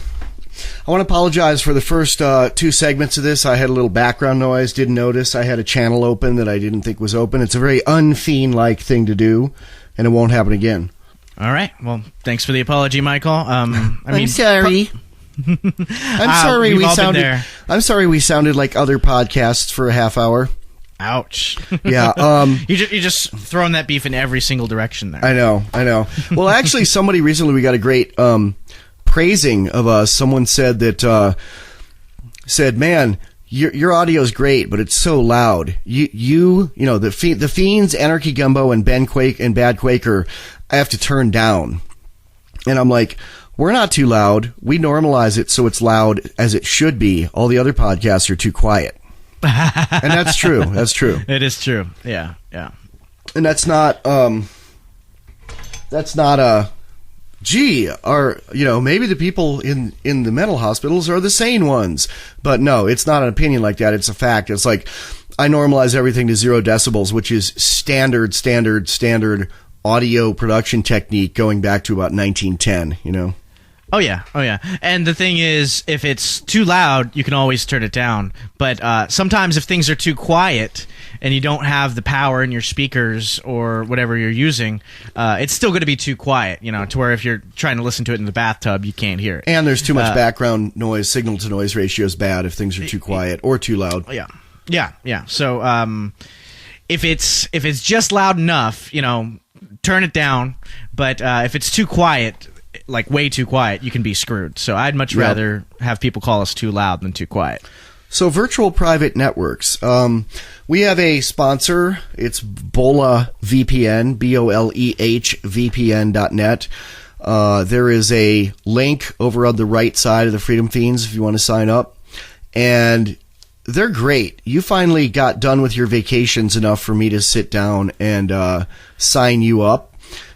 I want to apologize for the first 2 segments of this. I had a little background noise, didn't notice. I had a channel open that I didn't think was open. It's a very un-fiend-like thing to do, and it won't happen again. All right. Well, thanks for the apology, Michael. I'm sorry. I'm sorry we sounded like other podcasts for a half hour. Ouch. Yeah. You're just throwing that beef in every single direction there. I know. Well, actually, somebody recently, we got a great praising of us. Someone said that, man, your audio is great, but it's so loud. The Fiends, Anarchy Gumbo, and Ben Quake and Bad Quaker, I have to turn down. And I'm like, we're not too loud. We normalize it so it's loud as it should be. All the other podcasts are too quiet. And that's true. That's true. It is true. Yeah. And that's not maybe the people in the mental hospitals are the sane ones. But no, it's not an opinion like that. It's a fact. It's like I normalize everything to 0 decibels, which is standard audio production technique going back to about 1910, Oh yeah. And the thing is, if it's too loud, you can always turn it down. But sometimes if things are too quiet and you don't have the power in your speakers or whatever you're using, it's still going to be too quiet, to where if you're trying to listen to it in the bathtub, you can't hear it. And there's too much background noise. Signal to noise ratio is bad if things are too quiet or too loud. Yeah. So if it's just loud enough, turn it down. But if it's too quiet, like way too quiet, you can be screwed. So I'd much rather have people call us too loud than too quiet. So virtual private networks. We have a sponsor. It's Boleh VPN, BOLEH VPN.net. There is a link over on the right side of the Freedom Fiends if you want to sign up. And they're great. You finally got done with your vacations enough for me to sit down and sign you up,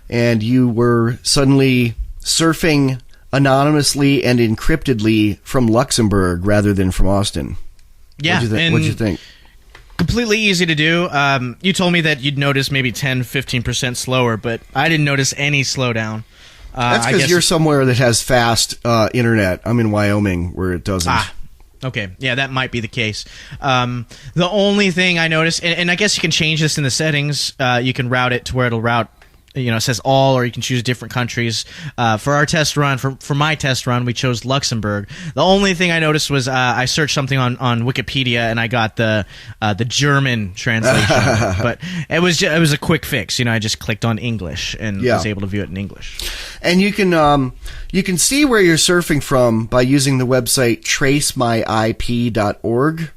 and you were suddenly surfing anonymously and encryptedly from Luxembourg rather than from Austin. Yeah. What'd you think? Completely easy to do. You told me that you'd notice maybe 10-15% slower, but I didn't notice any slowdown. That's because you're somewhere that has fast internet. I'm in Wyoming where it doesn't. Okay. Yeah, that might be the case. The only thing I noticed, and I guess you can change this in the settings. You can route it to where it'll route, it says all, or you can choose different countries. For our test run, for my test run, we chose Luxembourg. The only thing I noticed was I searched something on Wikipedia, and I got the German translation. But it was a quick fix. I just clicked on English and was able to view it in English. And you can see where you're surfing from by using the website tracemyip.org.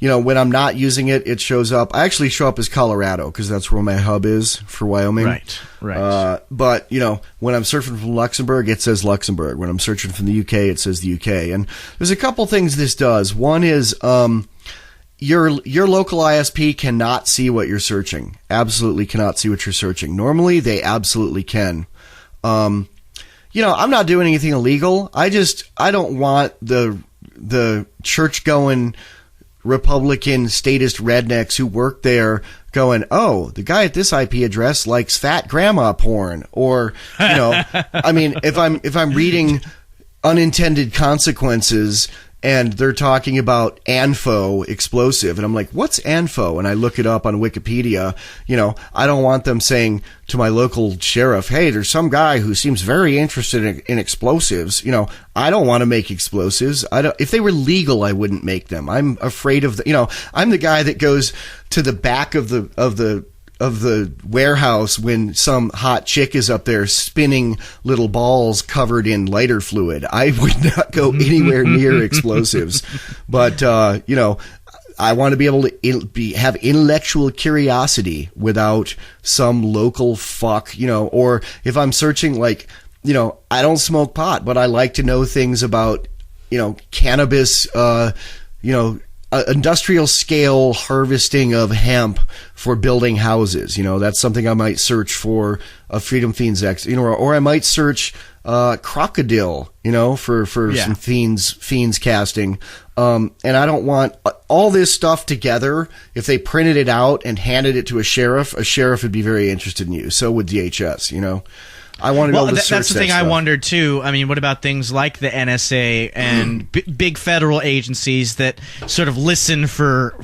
When I'm not using it, it shows up. I actually show up as Colorado because that's where my hub is for Wyoming. Right. But, when I'm surfing from Luxembourg, it says Luxembourg. When I'm searching from the UK, it says the UK. And there's a couple things this does. One is your local ISP cannot see what you're searching. Absolutely cannot see what you're searching. Normally, they absolutely can. I'm not doing anything illegal. I don't want the church-going Republican statist rednecks who work there going, oh, the guy at this IP address likes fat grandma porn, or if I'm reading Unintended Consequences and they're talking about ANFO explosive, and I'm like, what's ANFO? And I look it up on Wikipedia. I don't want them saying to my local sheriff, hey, there's some guy who seems very interested in explosives. I don't want to make explosives. If they were legal, I wouldn't make them. I'm afraid of I'm the guy that goes to the back of the warehouse when some hot chick is up there spinning little balls covered in lighter fluid. I would not go anywhere near explosives. But, I want to be able to have intellectual curiosity without some local fuck, or if I'm searching I don't smoke pot, but I like to know things about, cannabis, industrial scale harvesting of hemp for building houses. That's something I might search for a Freedom Fiends or I might search crocodile, for some fiends casting. And I don't want all this stuff together. If they printed it out and handed it to a sheriff would be very interested in you. So would DHS, I want to be able to search that's the thing stuff. I wondered too. I mean, what about things like the NSA and big federal agencies that sort of listen for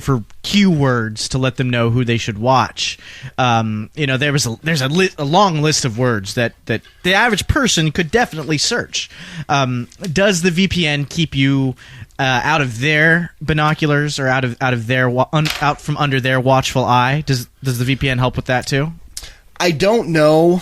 keywords to let them know who they should watch? There's a long list of words that the average person could definitely search. Does the VPN keep you out of their binoculars or out from under their watchful eye? Does the VPN help with that too? I don't know.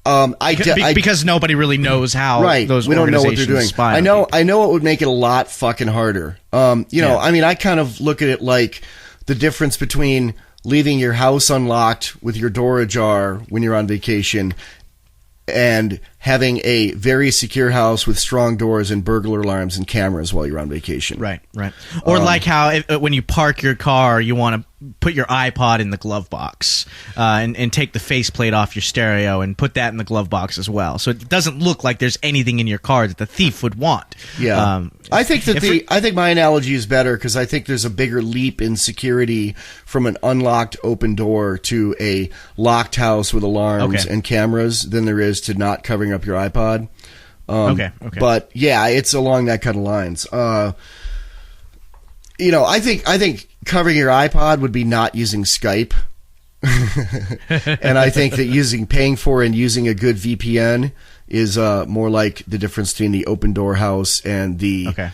Because nobody really knows how those we don't know what they're doing. Spy I know it would make it a lot fucking harder. I mean, I kind of look at it like the difference between leaving your house unlocked with your door ajar when you're on vacation and having a very secure house with strong doors and burglar alarms and cameras while you're on vacation. Right. Or like how when you park your car, you want to put your iPod in the glove box and take the faceplate off your stereo and put that in the glove box as well. So it doesn't look like there's anything in your car that the thief would want. Yeah. I think my analogy is better because I think there's a bigger leap in security from an unlocked open door to a locked house with alarms and cameras than there is to not covering up your iPod. Okay. But yeah, it's along that kind of lines. I think covering your iPod would be not using Skype. And I think that paying for and using a good VPN is more like the difference between the open door house and the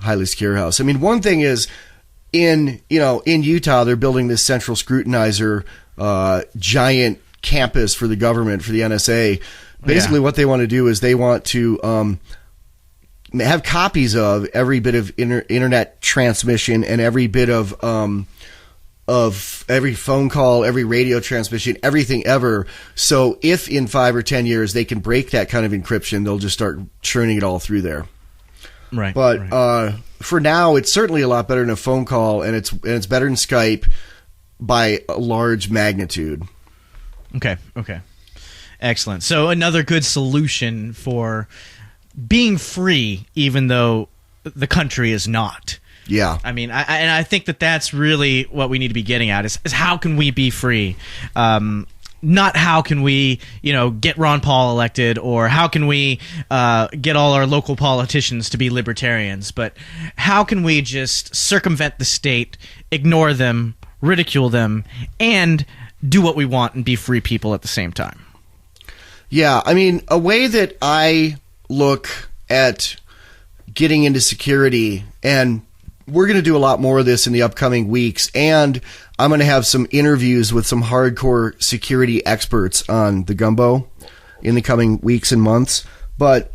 highly secure house. I mean, one thing is in Utah they're building this central scrutinizer giant campus for the government, for the NSA. Basically what they want to do is they want to have copies of every bit of internet transmission and every bit of every phone call, every radio transmission, everything ever. So if in 5 or 10 years they can break that kind of encryption, they'll just start churning it all through there. Right. But for now, it's certainly a lot better than a phone call, and it's better than Skype by a large magnitude. Okay. Excellent. So another good solution for being free, even though the country is not. Yeah. I mean, I think that's really what we need to be getting at is how can we be free? Not how can we, get Ron Paul elected, or how can we get all our local politicians to be libertarians, but how can we just circumvent the state, ignore them, ridicule them, and do what we want and be free people at the same time? Yeah, I mean, a way that I look at getting into security, and we're going to do a lot more of this in the upcoming weeks, and I'm going to have some interviews with some hardcore security experts on the Gumbo in the coming weeks and months. But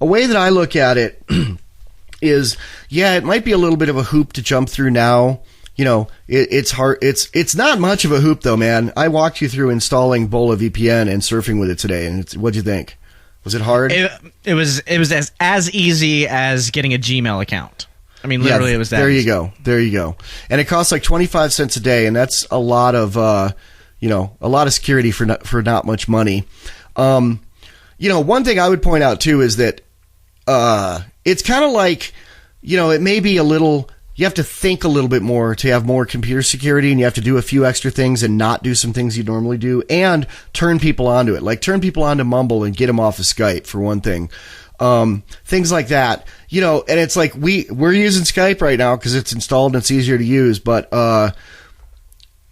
a way that I look at it is, it might be a little bit of a hoop to jump through now. It's hard. It's not much of a hoop though, man. I walked you through installing Boleh VPN and surfing with it today, and what'd you think? Was it hard? It was as easy as getting a Gmail account. I mean, literally, it was that. There you go. And it costs like 25 cents a day, and that's a lot of, a lot of security for not much money. One thing I would point out too is that, it's kind of like, it may be a little. You have to think a little bit more to have more computer security, and you have to do a few extra things and not do some things you normally do, and turn people onto it. Like turn people onto Mumble and get them off of Skype, for one thing. Things like that, and it's like we're using Skype right now because it's installed and it's easier to use, but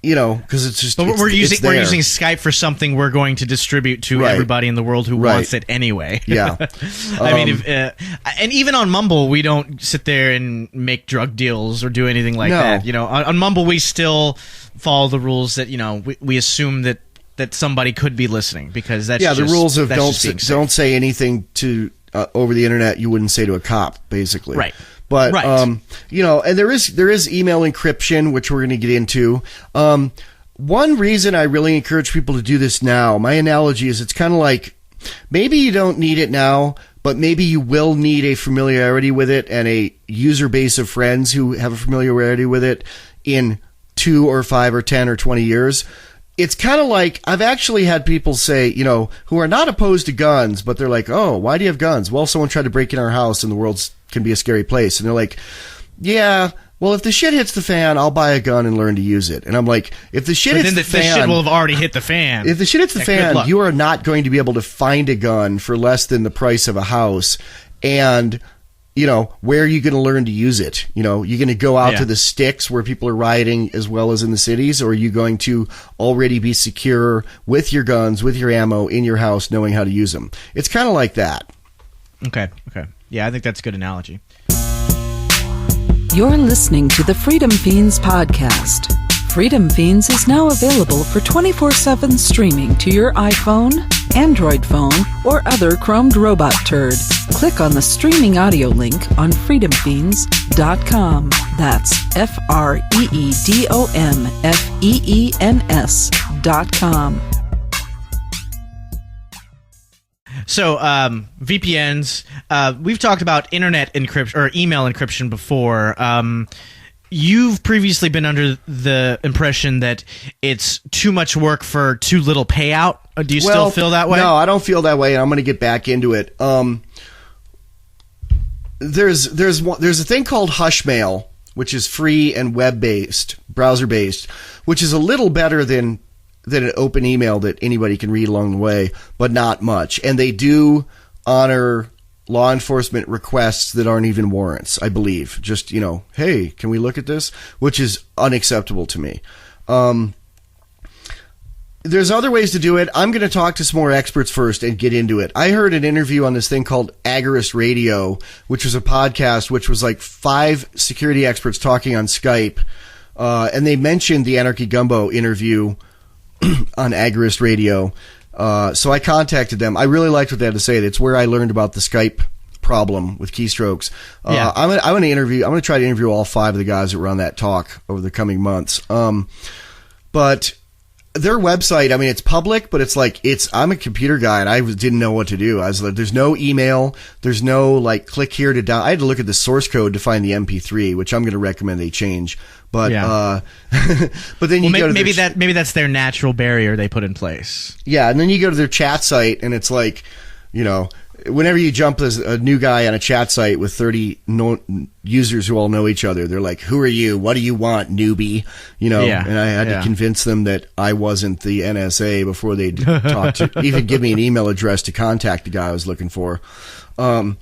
because it's just. But we're using Skype for something we're going to distribute to everybody in the world who wants it anyway. Yeah, I mean, and even on Mumble, we don't sit there and make drug deals or do anything like that. On Mumble, we still follow the rules that we assume that somebody could be listening, because that's the rules of don't say anything to over the internet you wouldn't say to a cop, basically. Right. But and there is email encryption, which we're going to get into. One reason I really encourage people to do this now, my analogy is it's kind of like maybe you don't need it now, but maybe you will need a familiarity with it and a user base of friends who have a familiarity with it in 2 or 5 or 10 or 20 years. It's kind of like, I've actually had people say, who are not opposed to guns, but they're like, oh, why do you have guns? Well, someone tried to break in our house and the world can be a scary place. And they're like, yeah, well, if the shit hits the fan, I'll buy a gun and learn to use it. And I'm like, if the shit hits the fan... the shit will have already hit the fan. If the shit hits the fan, you are not going to be able to find a gun for less than the price of a house. And... where are you going to learn to use it? You're going to go out to the sticks where people are rioting as well as in the cities, or are you going to already be secure with your guns, with your ammo in your house, knowing how to use them? It's kind of like that. Okay. Yeah, I think that's a good analogy. You're listening to the Freedom Fiends podcast. Freedom Fiends is now available for 24/7 streaming to your iPhone, Android phone, or other chromed robot turd. Click on the streaming audio link on freedomfiends.com. That's freedomfeens.com. So, VPNs, we've talked about internet encryption or email encryption before. You've previously been under the impression that it's too much work for too little payout. Do you still feel that way? No, I don't feel that way, and I'm going to get back into it. There's a thing called Hushmail, which is free and web-based, browser-based, which is a little better than an open email that anybody can read along the way, but not much. And they do honor law enforcement requests that aren't even warrants, I believe. Just, hey, can we look at this? Which is unacceptable to me. There's other ways to do it. I'm going to talk to some more experts first and get into it. I heard an interview on this thing called Agorist Radio, which was a podcast, which was like 5 security experts talking on Skype. And they mentioned the Anarchy Gumbo interview on Agorist Radio. So I contacted them. I really liked what they had to say. It's where I learned about the Skype problem with keystrokes. I'm going to try to interview all 5 of the guys that were on that talk over the coming months. But their website, I mean, it's public, but it's like, I'm a computer guy and I didn't know what to do. I was like, there's no email. There's no like click here to down. I had to look at the source code to find the MP3, which I'm going to recommend they change. But, but then you go to maybe that's their natural barrier they put in place. Yeah. And then you go to their chat site and it's like, you know, whenever you jump as a new guy on a chat site with 30 users who all know each other, they're like, who are you? What do you want, newbie? You know, and I had to convince them that I wasn't the NSA before they'd talk to, even give me an email address to contact the guy I was looking for. But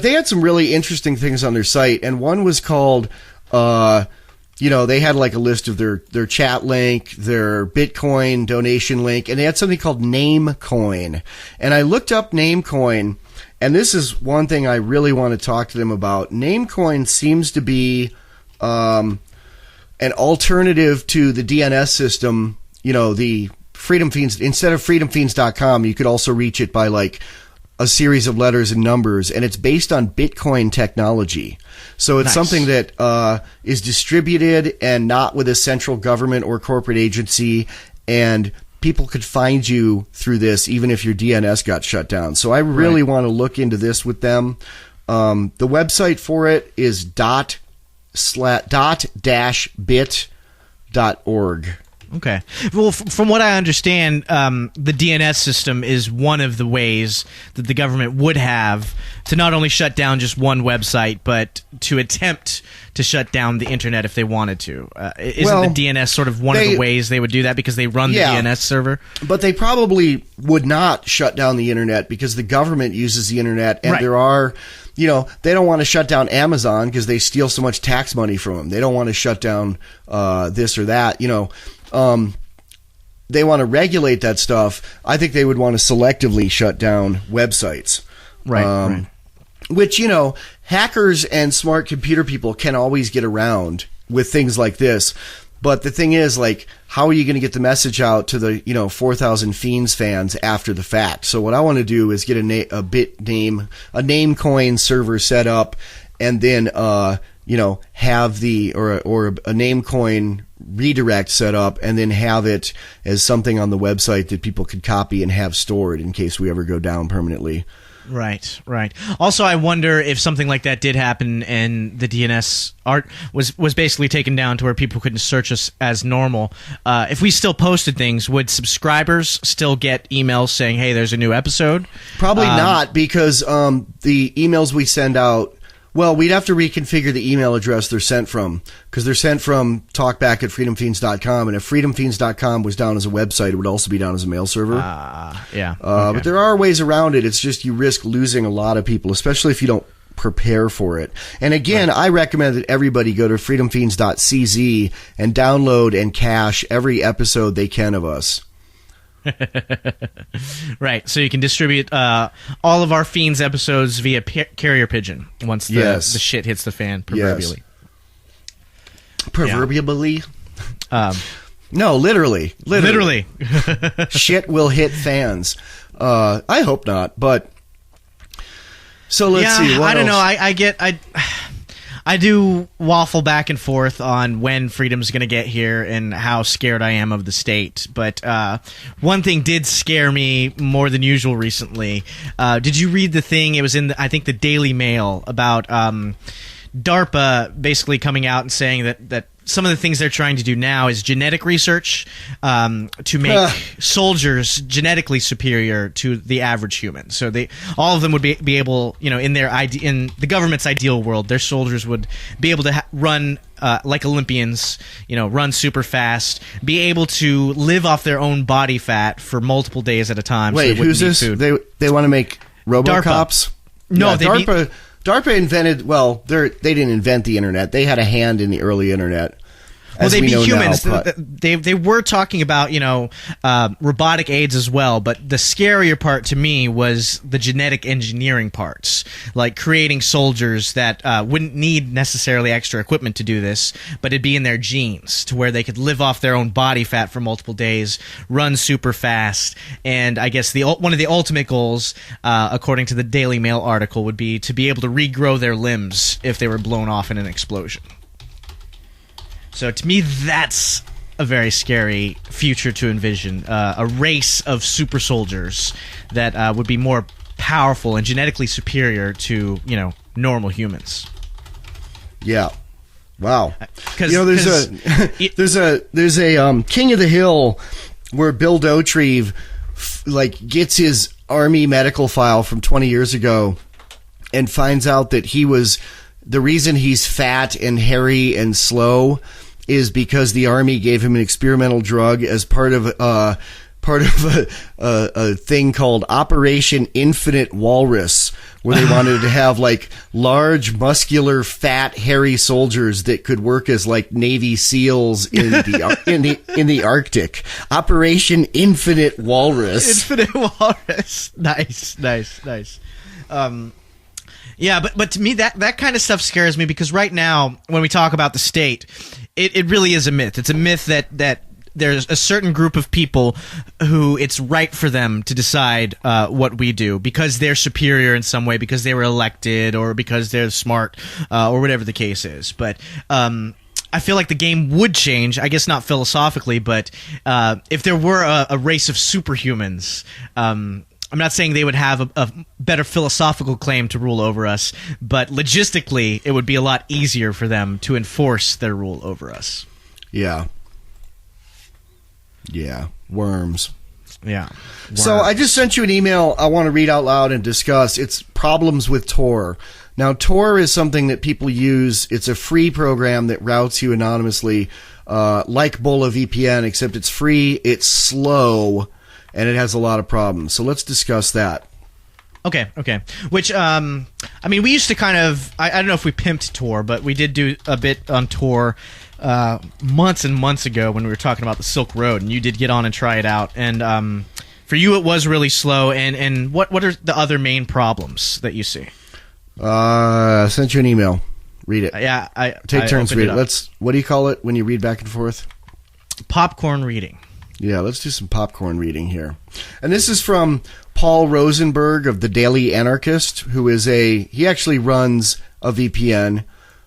they had some really interesting things on their site, and one was called, you know, they had like a list of their chat link, their Bitcoin donation link, and they had something called Namecoin. And I looked up Namecoin, and this is one thing I really want to talk to them about. Namecoin seems to be an alternative to the DNS system. You know, the Freedom Fiends, instead of freedomfiends.com, you could also reach it by like a series of letters and numbers, and it's based on Bitcoin technology. So it's something that is distributed and not with a central government or corporate agency, and people could find you through this even if your DNS got shut down. So I really want to look into this with them. The website for it is dot-bit.org. Okay. Well, from what I understand, the DNS system is one of the ways that the government would have to not only shut down just one website, but to attempt to shut down the internet if they wanted to. Isn't the DNS sort of one of the ways they would do that because they run the DNS server? But they probably would not shut down the internet because the government uses the internet, and there are... You know, they don't want to shut down Amazon because they steal so much tax money from them. They don't want to shut down this or that. You know, they want to regulate that stuff. I think they would want to selectively shut down websites. Right. Which, you know, hackers and smart computer people can always get around with things like this. But the thing is, like, how are you going to get the message out to the, 4,000 FEENS fans after the fact? So what I want to do is get a Namecoin server set up, and then, have the, or a Namecoin redirect set up, and then have it as something on the website that people could copy and have stored in case we ever go down permanently. Right. Also, I wonder if something like that did happen and the DNS art was basically taken down to where people couldn't search us as normal. If we still posted things, would subscribers still get emails saying, hey, there's a new episode? Probably not, because the emails we send out, well, we'd have to reconfigure the email address they're sent from, because they're sent from talkback@freedomfiends.com, and if freedomfiends.com was down as a website, it would also be down as a mail server. But there are ways around it. It's just you risk losing a lot of people, especially if you don't prepare for it. And again, I recommend that everybody go to freedomfiends.cz and download and cache every episode they can of us. Right, so you can distribute all of our FEENS episodes via carrier pigeon once the shit hits the fan, proverbially. Yes. Proverbially? No, literally. Shit will hit fans. I hope not, but... So let's see. What I don't else? know. I do waffle back and forth on when freedom's going to get here and how scared I am of the state. But one thing did scare me more than usual recently. Did you read the thing? It was in, I think, the Daily Mail about DARPA basically coming out and saying that some of the things they're trying to do now is genetic research to make soldiers genetically superior to the average human. So all of them would be able, in the government's ideal world, their soldiers would be able to run like Olympians, run super fast, be able to live off their own body fat for multiple days at a time. Wait, so who's this? Food. They want to make RoboCops? No, DARPA invented. Well, they didn't invent the internet. They had a hand in the early internet. Well, they'd be humans. They were talking about, robotic aids as well, but the scarier part to me was the genetic engineering parts, like creating soldiers that wouldn't need necessarily extra equipment to do this, but it'd be in their genes to where they could live off their own body fat for multiple days, run super fast, and I guess one of the ultimate goals, according to the Daily Mail article, would be to be able to regrow their limbs if they were blown off in an explosion. So to me, that's a very scary future to envision. A race of super soldiers that would be more powerful and genetically superior to, normal humans. Yeah. Wow. There's a King of the Hill where Bill Dauterive gets his army medical file from 20 years ago and finds out that the reason he's fat and hairy and slow is because the army gave him an experimental drug as part of a thing called Operation Infinite Walrus, where they wanted to have large, muscular, fat, hairy soldiers that could work as Navy SEALs in the Arctic. Operation Infinite Walrus. Infinite Walrus. Nice. Yeah, but to me that kind of stuff scares me, because right now when we talk about the state, it really is a myth. It's a myth that there's a certain group of people who it's right for them to decide what we do because they're superior in some way, because they were elected, or because they're smart, or whatever the case is. But I feel like the game would change, I guess not philosophically, but if there were a race of superhumans, I'm not saying they would have a better philosophical claim to rule over us, but logistically, it would be a lot easier for them to enforce their rule over us. Yeah. Yeah. Worms. Yeah. So I just sent you an email I want to read out loud and discuss. It's problems with Tor. Now, Tor is something that people use. It's a free program that routes you anonymously, like Boleh VPN, except it's free, it's slow, and it has a lot of problems. So let's discuss that. Okay. Which, we used to kind of, I don't know if we pimped Tor, but we did do a bit on Tor months and months ago when we were talking about the Silk Road, and you did get on and try it out. And for you, it was really slow. And what are the other main problems that you see? I sent you an email. Read it. Yeah, Take turns to read it. What do you call it when you read back and forth? Popcorn reading. Yeah, let's do some popcorn reading here. And this is from Paul Rosenberg of the Daily Anarchist, who is he actually runs a VPN.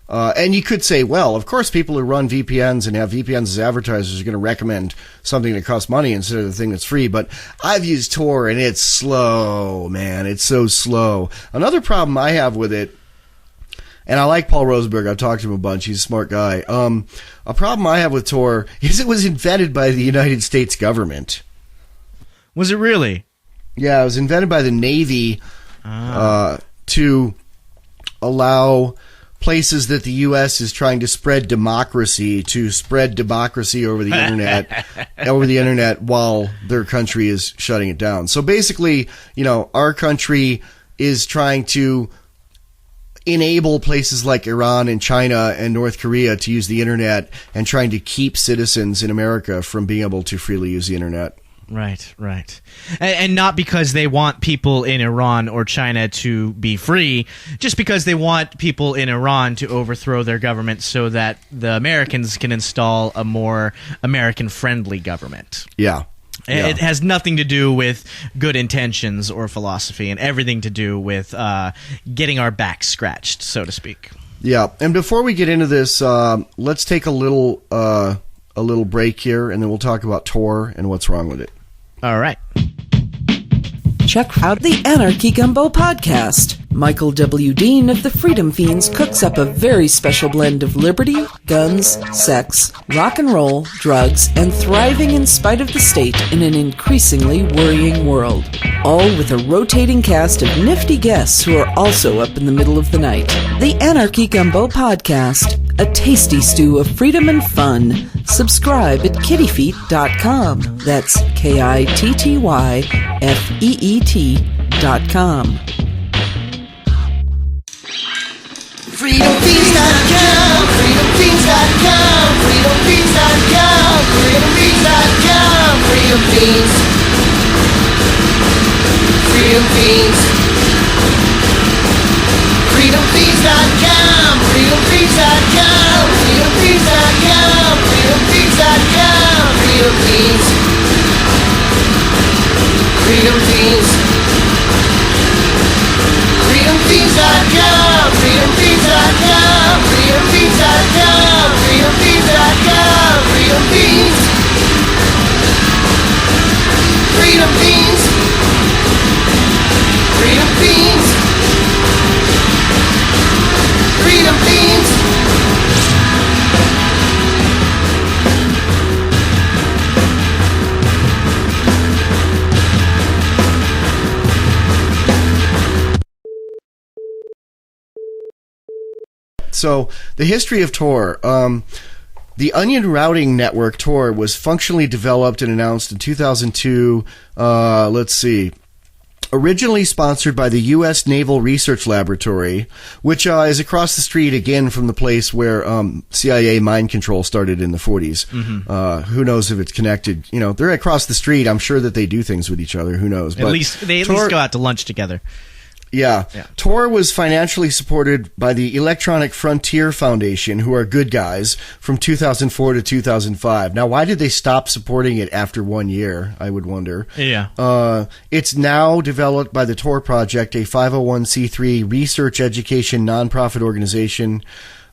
And you could say, well, of course people who run VPNs and have VPNs as advertisers are going to recommend something that costs money instead of the thing that's free. But I've used Tor, and it's slow, man. It's so slow. Another problem I have with it, and I like Paul Rosenberg. I've talked to him a bunch. He's a smart guy. A problem I have with Tor is it was invented by the United States government. Was it really? Yeah, it was invented by the Navy to allow places that the U.S. is trying to spread democracy over the internet while their country is shutting it down. So basically, our country is trying to enable places like Iran and China and North Korea to use the internet, and trying to keep citizens in America from being able to freely use the internet. Right. And not because they want people in Iran or China to be free, just because they want people in Iran to overthrow their government so that the Americans can install a more American-friendly government. Yeah. It has nothing to do with good intentions or philosophy, and everything to do with getting our backs scratched, so to speak. Yeah, and before we get into this, let's take a little break here, and then we'll talk about Tor and what's wrong with it. All right. Check out the Anarchy Gumbo podcast. Michael W. Dean of the Freedom Fiends cooks up a very special blend of liberty, guns, sex, rock and roll, drugs, and thriving in spite of the state in an increasingly worrying world. All with a rotating cast of nifty guests who are also up in the middle of the night. The Anarchy Gumbo podcast, a tasty stew of freedom and fun. Subscribe at kittyfeet.com. That's KITTYFEET.com. FreedomFeeds.com, FreedomFeeds.com, FreedomFeeds.com, FreedomFeeds.com, Freedom Fiends. Freedom Fiends. FreedomFeeds.com, FreedomFeeds.com, FreedomFeeds.com, FreedomFeeds.com, Freedom Fiends. Freedom Fiends. FreedomFeeds.com, FreedomFeeds.com. So the history of Tor. The Onion Routing Network, Tor, was functionally developed and announced in 2002. Let's see. Originally sponsored by the U.S. Naval Research Laboratory, which is across the street again from the place where CIA mind control started in the 40s. Mm-hmm. Who knows if it's connected? You know, they're across the street. I'm sure that they do things with each other. Who knows? At least go out to lunch together. Yeah. Tor was financially supported by the Electronic Frontier Foundation, who are good guys, from 2004 to 2005. Now, why did they stop supporting it after 1 year, I would wonder? Yeah. It's now developed by the Tor Project, a 501c3 research education nonprofit organization.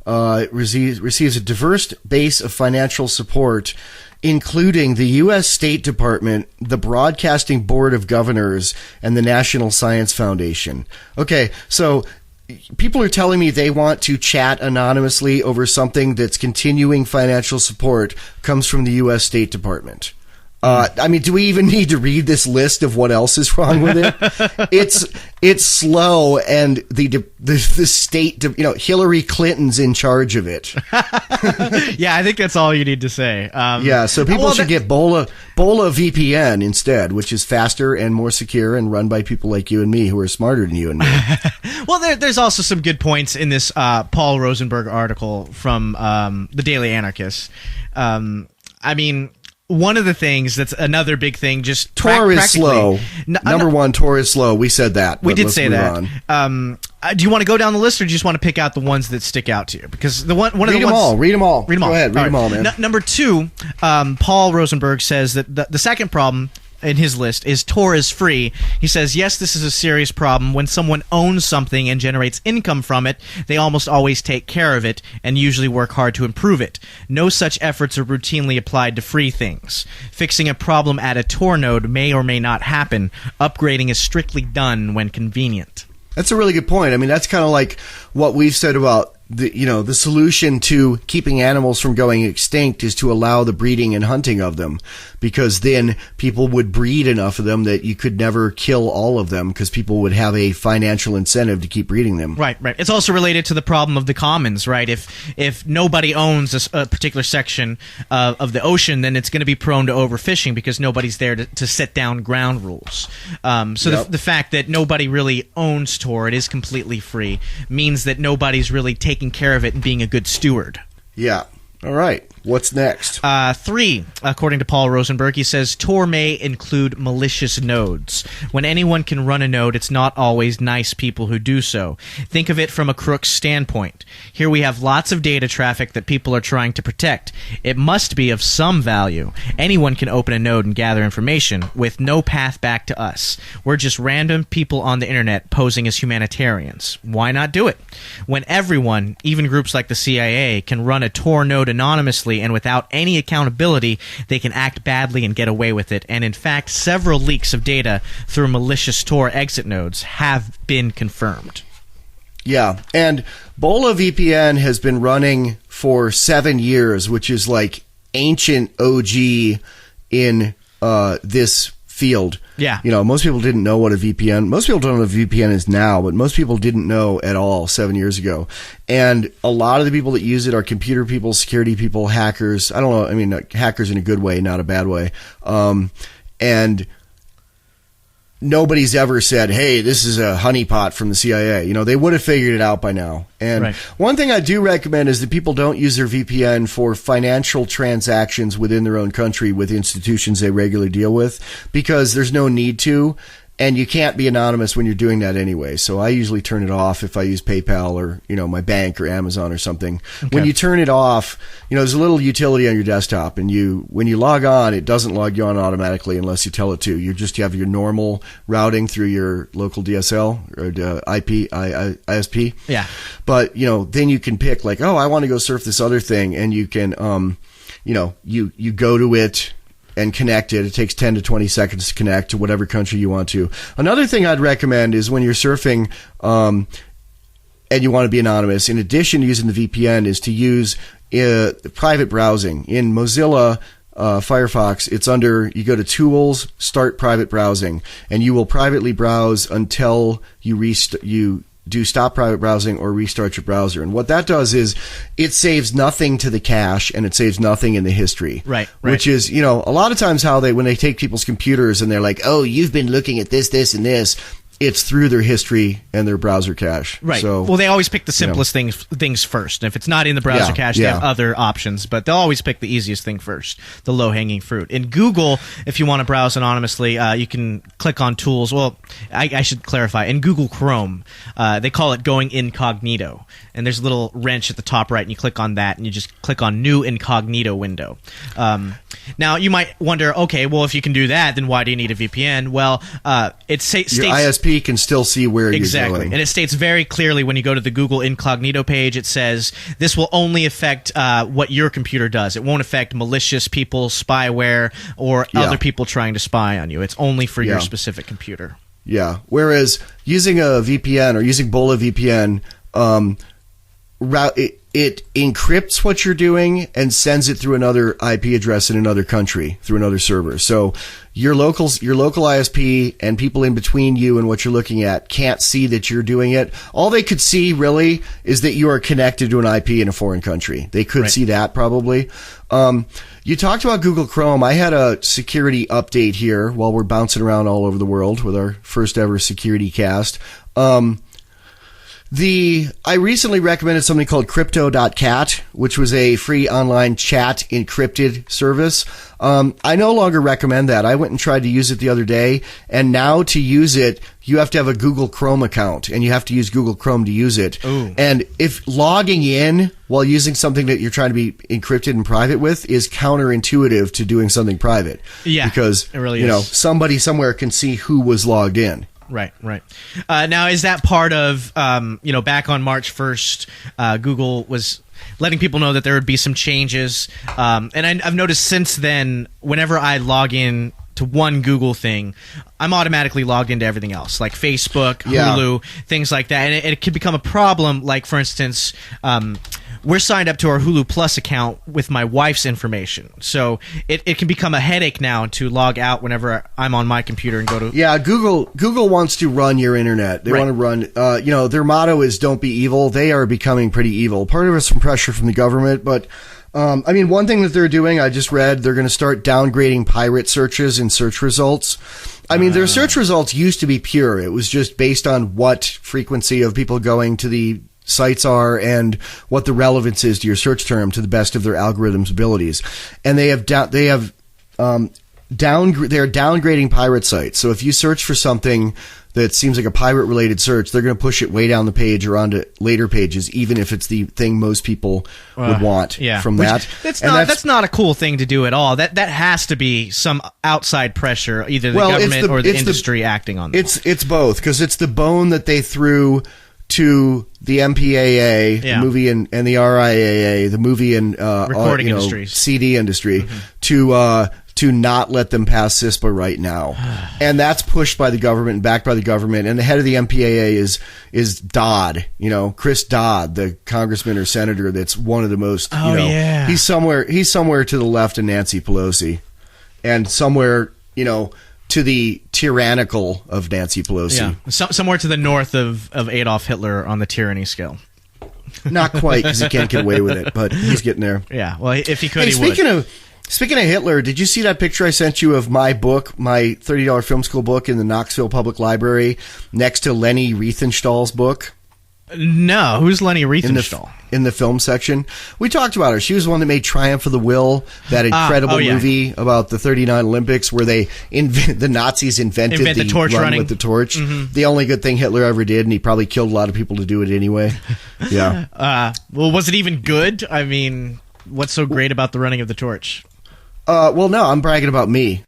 It receives a diverse base of financial support, including the U.S. State Department, the Broadcasting Board of Governors, and the National Science Foundation. Okay, so people are telling me they want to chat anonymously over something that's continuing financial support comes from the U.S. State Department. I mean, do we even need to read this list of what else is wrong with it? It's slow, and the state, Hillary Clinton's in charge of it. Yeah, I think that's all you need to say. So people should get Boleh VPN instead, which is faster and more secure and run by people like you and me who are smarter than you and me. Well, there's also some good points in this Paul Rosenberg article from the Daily Anarchist. I mean, one of the things that's another big thing, just Tor is slow. Number one, Tor is slow. We said that. We did say that. Do you want to go down the list, or do you just want to pick out the ones that stick out to you? Because the one of the ones. Read them all. Go ahead. Read them all, man. Number two, Paul Rosenberg says that the second problem in his list is Tor is free. He says, yes, this is a serious problem. When someone owns something and generates income from it, they almost always take care of it and usually work hard to improve it. No such efforts are routinely applied to free things. Fixing a problem at a Tor node may or may not happen. Upgrading is strictly done when convenient. That's a really good point. I mean, that's kind of like what we've said about the solution to keeping animals from going extinct is to allow the breeding and hunting of them, because then people would breed enough of them that you could never kill all of them, because people would have a financial incentive to keep breeding them. Right. It's also related to the problem of the commons, right? If nobody owns a particular section of the ocean, then it's going to be prone to overfishing because nobody's there to set down ground rules. The fact that nobody really owns Tor, it is completely free, means that nobody's really taking care of it and being a good steward. Yeah. All right. What's next? 3, according to Paul Rosenberg, he says, Tor may include malicious nodes. When anyone can run a node, it's not always nice people who do so. Think of it from a crook's standpoint. Here we have lots of data traffic that people are trying to protect. It must be of some value. Anyone can open a node and gather information with no path back to us. We're just random people on the internet posing as humanitarians. Why not do it? When everyone, even groups like the CIA, can run a Tor node anonymously and without any accountability, they can act badly and get away with it. And in fact, several leaks of data through malicious Tor exit nodes have been confirmed. Yeah, and Boleh VPN has been running for 7 years, which is like ancient OG in this field. Yeah. Most people didn't know what a VPN... Most people don't know what a VPN is now, but most people didn't know at all 7 years ago. And a lot of the people that use it are computer people, security people, hackers. I don't know. I mean, hackers in a good way, not a bad way. And nobody's ever said, hey, this is a honeypot from the CIA. They would have figured it out by now. And one thing I do recommend is that people don't use their VPN for financial transactions within their own country with institutions they regularly deal with, because there's no need to. And you can't be anonymous when you're doing that anyway. So I usually turn it off if I use PayPal or, my bank or Amazon or something. Okay. When you turn it off, there's a little utility on your desktop, and when you log on, it doesn't log you on automatically unless you tell it to. You have your normal routing through your local DSL or ISP. Yeah. But, then you can pick like, I want to go surf this other thing, and you can, you go to it and connect it. It takes 10 to 20 seconds to connect to whatever country you want to. Another thing I'd recommend is when you're surfing and you want to be anonymous, in addition to using the VPN, is to use private browsing. In Mozilla Firefox, it's under, you go to Tools, Start Private Browsing, and you will privately browse until you do stop private browsing or restart your browser. And what that does is it saves nothing to the cache and it saves nothing in the history. Right. Which is, a lot of times how when they take people's computers and they're like, oh, you've been looking at this, and this. It's through their history and their browser cache. Right. So, well, they always pick the simplest things first. And if it's not in the browser cache, they have other options. But they'll always pick the easiest thing first, the low-hanging fruit. In Google, if you want to browse anonymously, you can click on tools. Well, I should clarify. In Google Chrome, they call it going incognito. And there's a little wrench at the top right, and you click on that, and you just click on New Incognito Window. Now, you might wonder, okay, well, if you can do that, then why do you need a VPN? Well, it states... Your ISP can still see where you're going. And it states very clearly when you go to the Google Incognito page, it says this will only affect what your computer does. It won't affect malicious people, spyware, or other people trying to spy on you. It's only for your specific computer. Yeah. Whereas using a VPN or using Boleh VPN, it encrypts what you're doing and sends it through another IP address in another country, through another server. So your local ISP and people in between you and what you're looking at can't see that you're doing it. All they could see really is that you are connected to an IP in a foreign country. They could see that probably. You talked about Google Chrome. I had a security update here while we're bouncing around all over the world with our first ever security cast. I recently recommended something called cryptocat, which was a free online chat encrypted service. I no longer recommend that. I went and tried to use it the other day, and now to use it, you have to have a Google Chrome account, and you have to use Google Chrome to use it. Ooh. And if logging in while using something that you're trying to be encrypted and private with is counterintuitive to doing something private. Yeah, because it really is. Somebody somewhere can see who was logged in. Right. Now, is that part of, back on March 1st, Google was letting people know that there would be some changes. And I've noticed since then, whenever I log in to one Google thing, I'm automatically logged into everything else, like Facebook, Hulu, things like that. And it can become a problem, like, for instance... we're signed up to our Hulu Plus account with my wife's information. So it can become a headache now to log out whenever I'm on my computer and go to... Yeah, Google wants to run your internet. They want to run... their motto is don't be evil. They are becoming pretty evil. Part of it's some pressure from the government, but... one thing that they're doing, I just read, they're going to start downgrading pirate searches in search results. Their search results used to be pure. It was just based on what frequency of people going to the sites are and what the relevance is to your search term to the best of their algorithm's abilities. And they're downgrading pirate sites. So if you search for something that seems like a pirate related search, they're going to push it way down the page or onto later pages, even if it's the thing most people would want from that. That's not a cool thing to do at all. That has to be some outside pressure, either the government or the industry acting on them. It's both, because it's the bone that they threw to the MPAA, the movie and the RIAA, the movie and recording industries, CD industry, to not let them pass CISPA right now. And that's pushed by the government and backed by the government. And the head of the MPAA is Dodd, Chris Dodd, the congressman or senator that's one of the most, he's somewhere to the left of Nancy Pelosi and somewhere, to the tyrannical of Nancy Pelosi. Yeah. Somewhere to the north of Adolf Hitler on the tyranny scale. Not quite, because he can't get away with it, but he's getting there. Yeah, well, if he could, he would. Speaking of Hitler, did you see that picture I sent you of my book, my $30 film school book in the Knoxville Public Library, next to Leni Riefenstahl's book? No, who's Leni Riefenstahl? In the film section. We talked about her. She was the one that made Triumph of the Will, that incredible movie about the 39 Olympics where the Nazis invented the torch running with the torch. Mm-hmm. The only good thing Hitler ever did, and he probably killed a lot of people to do it anyway. Yeah. Well, was it even good? What's so great about the running of the torch? No, I'm bragging about me.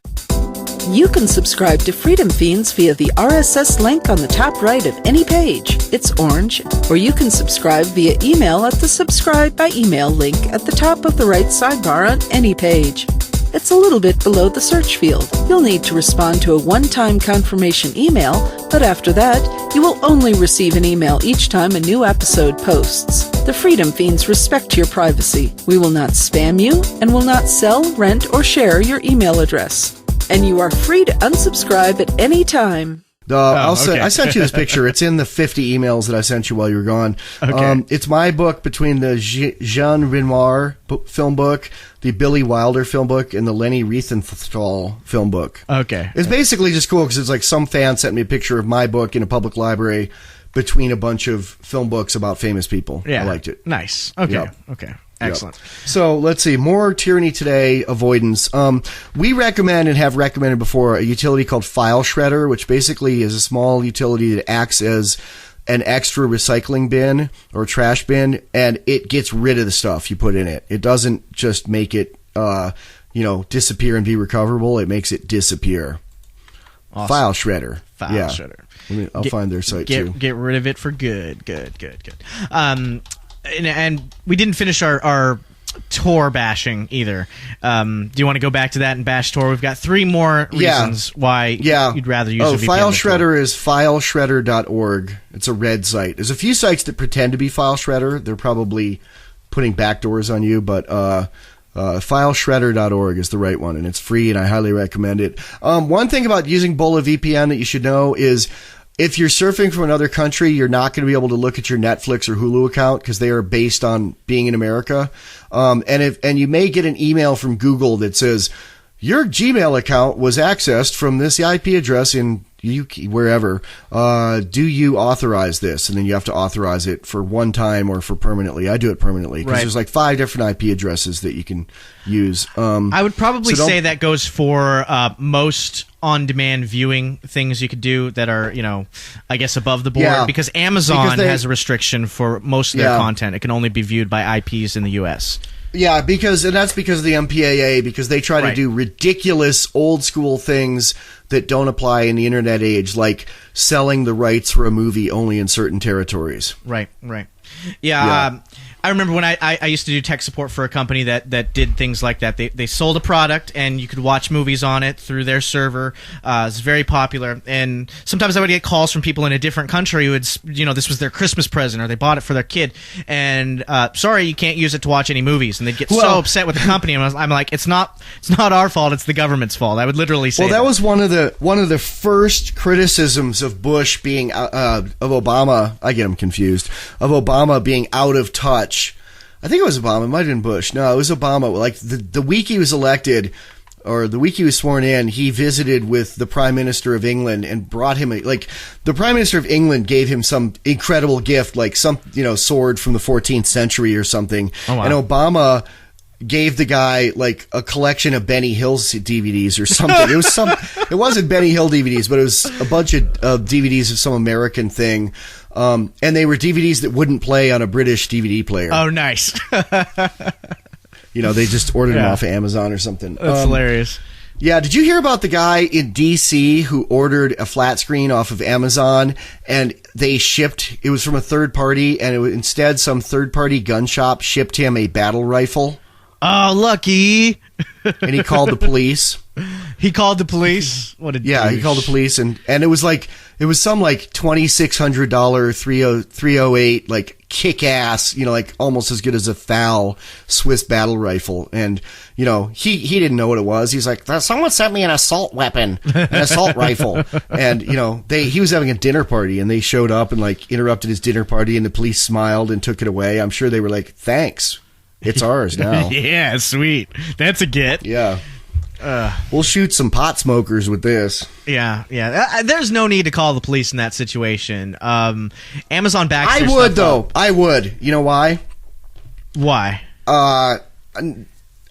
You can subscribe to Freedom Fiends via the RSS link on the top right of any page. It's orange. Or you can subscribe via email at the subscribe by email link at the top of the right sidebar on any page. It's a little bit below the search field. You'll need to respond to a one-time confirmation email, but after that, you will only receive an email each time a new episode posts. The Freedom Fiends respect your privacy. We will not spam you and will not sell, rent, or share your email address. And you are free to unsubscribe at any time. I sent you this picture. It's in the 50 emails that I sent you while you were gone. Okay. It's my book between the Jean Renoir film book, the Billy Wilder film book, and the Lenny Riefenstahl film book. Okay. It's basically just cool because it's like some fan sent me a picture of my book in a public library between a bunch of film books about famous people. Yeah. I liked it. Nice. Okay. Yep. Okay. Excellent. Yep. So let's see. More tyranny today, avoidance. We recommend and have recommended before a utility called FileShredder, which basically is a small utility that acts as an extra recycling bin or trash bin, and it gets rid of the stuff you put in it. It doesn't just make it, disappear and be recoverable. It makes it disappear. Awesome. FileShredder. FileShredder. Yeah. I'll find their site too. Get rid of it for good. Good. And we didn't finish our Tor bashing either. Do you want to go back to that and bash Tor? We've got 3 more reasons why you'd rather use a VPN. FileShredder is fileshredder.org. It's a red site. There's a few sites that pretend to be FileShredder. They're probably putting backdoors on you, but fileshredder.org is the right one, and it's free, and I highly recommend it. One thing about using Boleh VPN that you should know is if you're surfing from another country, you're not going to be able to look at your Netflix or Hulu account because they are based on being in America. And you may get an email from Google that says your Gmail account was accessed from this IP address in UK, wherever. Do you authorize this? And then you have to authorize it for one time or for permanently. I do it permanently because there's like 5 different IP addresses that you can use. I would probably say that goes for most on-demand viewing things you could do that are, I guess above the board, because Amazon has a restriction for most of their content. It can only be viewed by IPs in the US. Yeah, and that's because of the MPAA, because they try to do ridiculous old school things that don't apply in the internet age, like selling the rights for a movie only in certain territories. Right. Yeah. I remember when I used to do tech support for a company that did things like that. They sold a product and you could watch movies on it through their server. It's very popular. And sometimes I would get calls from people in a different country who would, this was their Christmas present or they bought it for their kid. And sorry, you can't use it to watch any movies. And they'd get so upset with the company. And I'm like, it's not our fault. It's the government's fault. I would literally say that was one of the first criticisms of Bush being of Obama. I get them confused. Of Obama being out of touch. I think it was Obama. It might have been Bush. No, it was Obama. Like the week he was elected, or the week he was sworn in, he visited with the Prime Minister of England and brought him the Prime Minister of England gave him some incredible gift, like some sword from the 14th century or something. Oh, wow. And Obama gave the guy like a collection of Benny Hill's DVDs or something. It wasn't Benny Hill DVDs, but it was a bunch of DVDs of some American thing. And they were DVDs that wouldn't play on a British DVD player. Oh, nice. They just ordered them off of Amazon or something. That's hilarious. Yeah, did you hear about the guy in D.C. who ordered a flat screen off of Amazon and they shipped, it was from a third party, and instead some third party gun shop shipped him a battle rifle? Oh, lucky. And he called the police. He called the police? What a douche. Yeah, he called the police, and it was some like $2,600 308 like kick ass, like almost as good as a FAL Swiss battle rifle. And he didn't know what it was. He's like, someone sent me an assault weapon, an assault rifle. And he was having a dinner party, and they showed up and like interrupted his dinner party, and the police smiled and took it away. I'm sure they were like, thanks. It's ours now. Yeah, sweet. That's a get. Yeah. We'll shoot some pot smokers with this. Yeah. There's no need to call the police in that situation. Amazon backs I would, though. I would. You know why? Why? I don't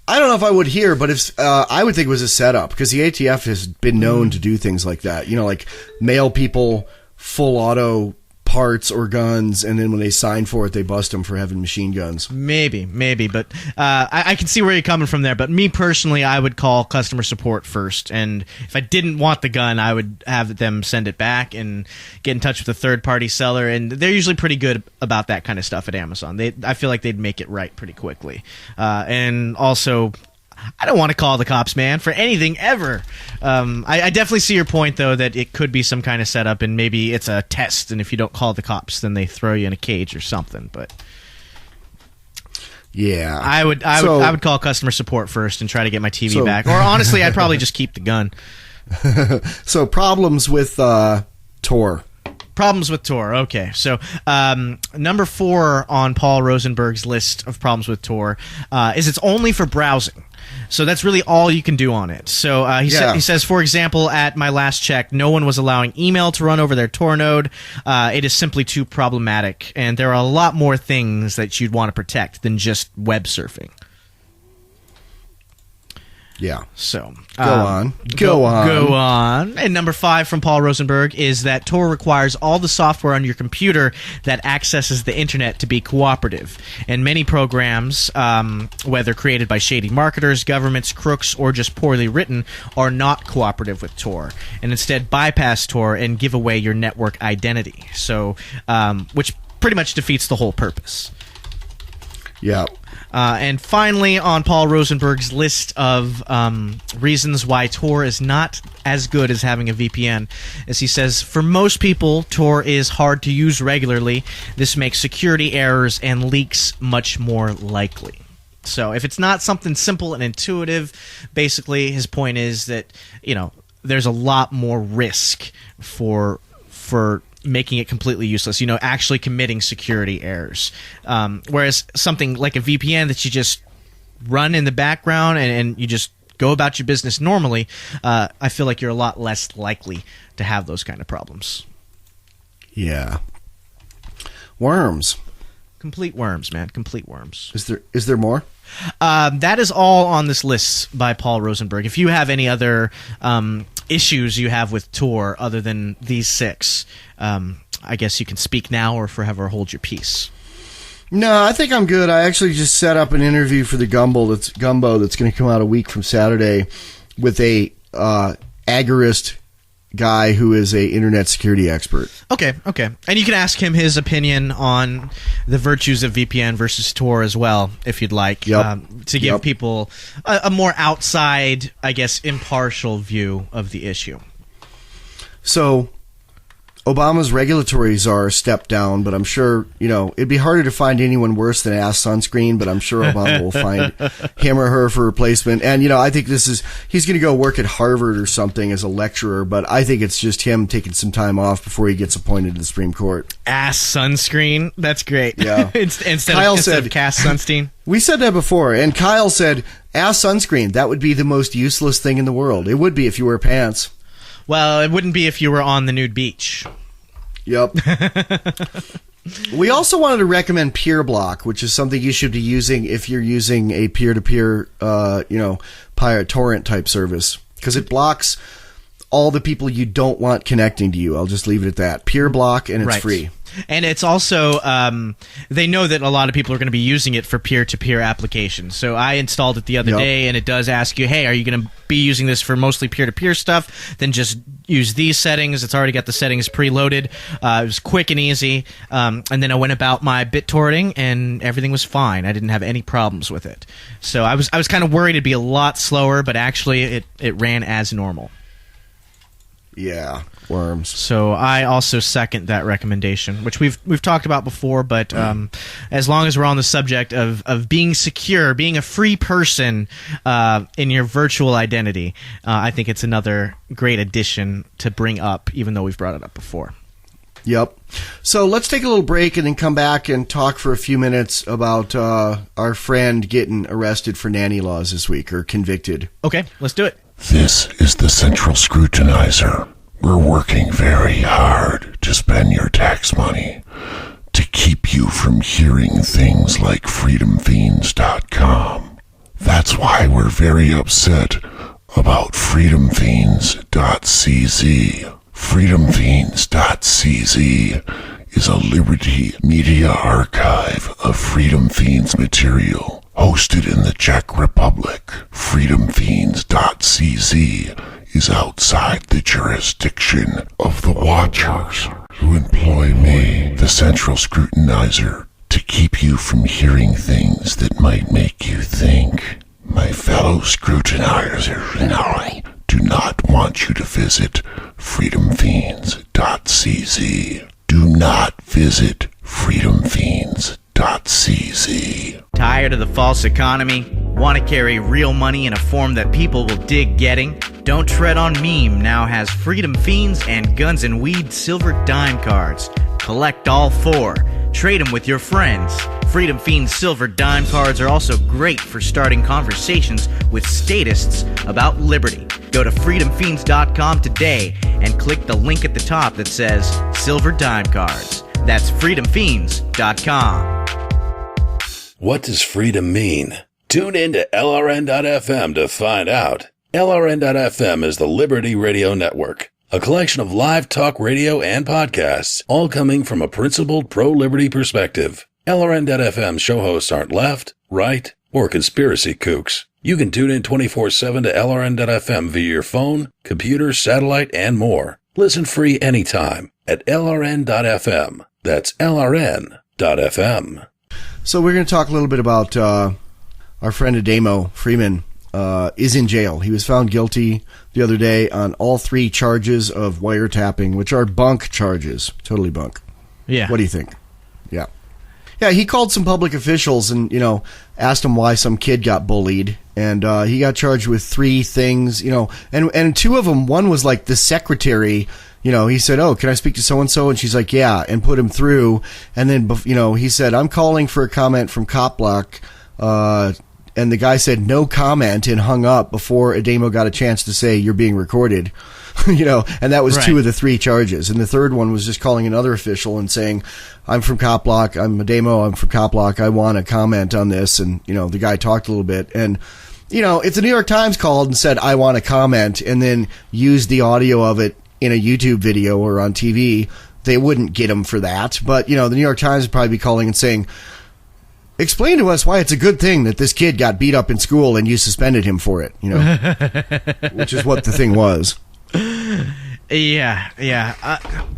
know if I would here, but if I would think it was a setup, because the ATF has been known to do things like that. Like mail people full auto parts or guns, and then when they sign for it, they bust them for having machine guns. Maybe, but I can see where you're coming from there. But me personally, I would call customer support first, and if I didn't want the gun, I would have them send it back and get in touch with a third-party seller, and they're usually pretty good about that kind of stuff at Amazon. I feel like they'd make it right pretty quickly. And also, I don't want to call the cops, man, for anything ever. I definitely see your point, though, that it could be some kind of setup, and maybe it's a test, and if you don't call the cops, then they throw you in a cage or something. But yeah, I would call customer support first and try to get my TV back. Or honestly, I'd probably just keep the gun. So problems with Tor. Problems with Tor. Okay, so number 4 on Paul Rosenberg's list of problems with Tor is it's only for browsing. So that's really all you can do on it. So he says, for example, at my last check, no one was allowing email to run over their Tor node. It is simply too problematic, and there are a lot more things that you'd want to protect than just web surfing. Yeah. So Go on. And number 5 from Paul Rosenberg is that Tor requires all the software on your computer that accesses the internet to be cooperative. And many programs, whether created by shady marketers, governments, crooks, or just poorly written, are not cooperative with Tor, and instead bypass Tor and give away your network identity. So, which pretty much defeats the whole purpose. Yeah. And finally, on Paul Rosenberg's list of reasons why Tor is not as good as having a VPN, as he says, for most people, Tor is hard to use regularly. This makes security errors and leaks much more likely. So if it's not something simple and intuitive, basically his point is that, there's a lot more risk for making it completely useless, actually committing security errors. Whereas something like a VPN that you just run in the background and you just go about your business normally, I feel like you're a lot less likely to have those kind of problems. Yeah. Worms. Complete worms, man. Complete worms. Is there more? That is all on this list by Paul Rosenberg. If you have any other issues you have with Tor other than these 6, I guess you can speak now or forever hold your peace. No, I think I'm good. I actually just set up an interview for the Gumbo that's going to come out a week from Saturday with a agorist guy who is a internet security expert. Okay. And you can ask him his opinion on the virtues of VPN versus Tor as well, if you'd like, to give people a more outside, I guess, impartial view of the issue. So, Obama's regulatory czar stepped down, but I'm sure, it'd be harder to find anyone worse than Ass Sunscreen, but I'm sure Obama will find him or her for replacement. And, I think he's going to go work at Harvard or something as a lecturer, but I think it's just him taking some time off before he gets appointed to the Supreme Court. Ass Sunscreen? That's great. Yeah. instead of Cass Sunstein? We said that before, and Kyle said, Ass Sunscreen, that would be the most useless thing in the world. It would be if you wear pants. Well, it wouldn't be if you were on the nude beach. Yep. We also wanted to recommend PeerBlock, which is something you should be using if you're using a peer-to-peer, pirate torrent type service, because it blocks all the people you don't want connecting to you. I'll just leave it at that. PeerBlock, and it's free. And it's also, they know that a lot of people are going to be using it for peer-to-peer applications. So I installed it the other day, and it does ask you, hey, are you going to be using this for mostly peer-to-peer stuff? Then just use these settings. It's already got the settings preloaded. It was quick and easy. And then I went about my BitTorrenting, and everything was fine. I didn't have any problems with it. So I was kind of worried it'd be a lot slower, but actually it ran as normal. Yeah, worms. So I also second that recommendation, which we've talked about before. But as long as we're on the subject of being secure, being a free person in your virtual identity, I think it's another great addition to bring up, even though we've brought it up before. Yep. So let's take a little break and then come back and talk for a few minutes about our friend getting arrested for nanny laws this week, or convicted. Okay, let's do it. This is the Central Scrutinizer. We're working very hard to spend your tax money to keep you from hearing things like freedomfiends.com. That's why we're very upset about freedomfiends.cz. freedomfiends.cz is a Liberty Media archive of Freedom Fiends material hosted in the Czech Republic. freedomfiends.cz is outside the jurisdiction of the Watchers, who employ me, the Central Scrutinizer, to keep you from hearing things that might make you think. My fellow Scrutinizers and I do not want you to visit freedomfiends.cz. Do not visit freedomfiends.cz. Tired of the false economy? Want to carry real money in a form that people will dig getting? Don't Tread on Meme now has Freedom Fiends and Guns and Weed silver dime cards. Collect all 4. Trade them with your friends. Freedom Fiends silver dime cards are also great for starting conversations with statists about liberty. Go to freedomfiends.com today and click the link at the top that says Silver Dime Cards. That's freedomfiends.com. What does freedom mean? Tune in to LRN.FM to find out. LRN.FM is the Liberty Radio Network, a collection of live talk radio and podcasts, all coming from a principled pro-liberty perspective. LRN.FM show hosts aren't left, right, or conspiracy kooks. You can tune in 24/7 to LRN.FM via your phone, computer, satellite, and more. Listen free anytime at LRN.FM. That's LRN.FM. So we're going to talk a little bit about our friend Ademo Freeman is in jail. He was found guilty the other day on all 3 charges of wiretapping, which are bunk charges. Totally bunk. Yeah. What do you think? Yeah. Yeah, he called some public officials and, asked them why some kid got bullied. And he got charged with 3 things, and 2 of them, one was like the secretary. He said, "Oh, can I speak to so-and-so?" And she's like, "Yeah," and put him through. And then, he said, "I'm calling for a comment from Cop Block." And the guy said, "No comment," and hung up before Ademo got a chance to say, "You're being recorded." And that was right. 2 of the 3 charges. And the third one was just calling another official and saying, "I'm from Cop Block. I'm Ademo. I'm from Cop Block. I want to comment on this." And, the guy talked a little bit. And, if the New York Times called and said, "I want to comment," and then used the audio of it in a YouTube video or on TV, they wouldn't get him for that. But, the New York Times would probably be calling and saying, "Explain to us why it's a good thing that this kid got beat up in school and you suspended him for it," which is what the thing was. Yeah.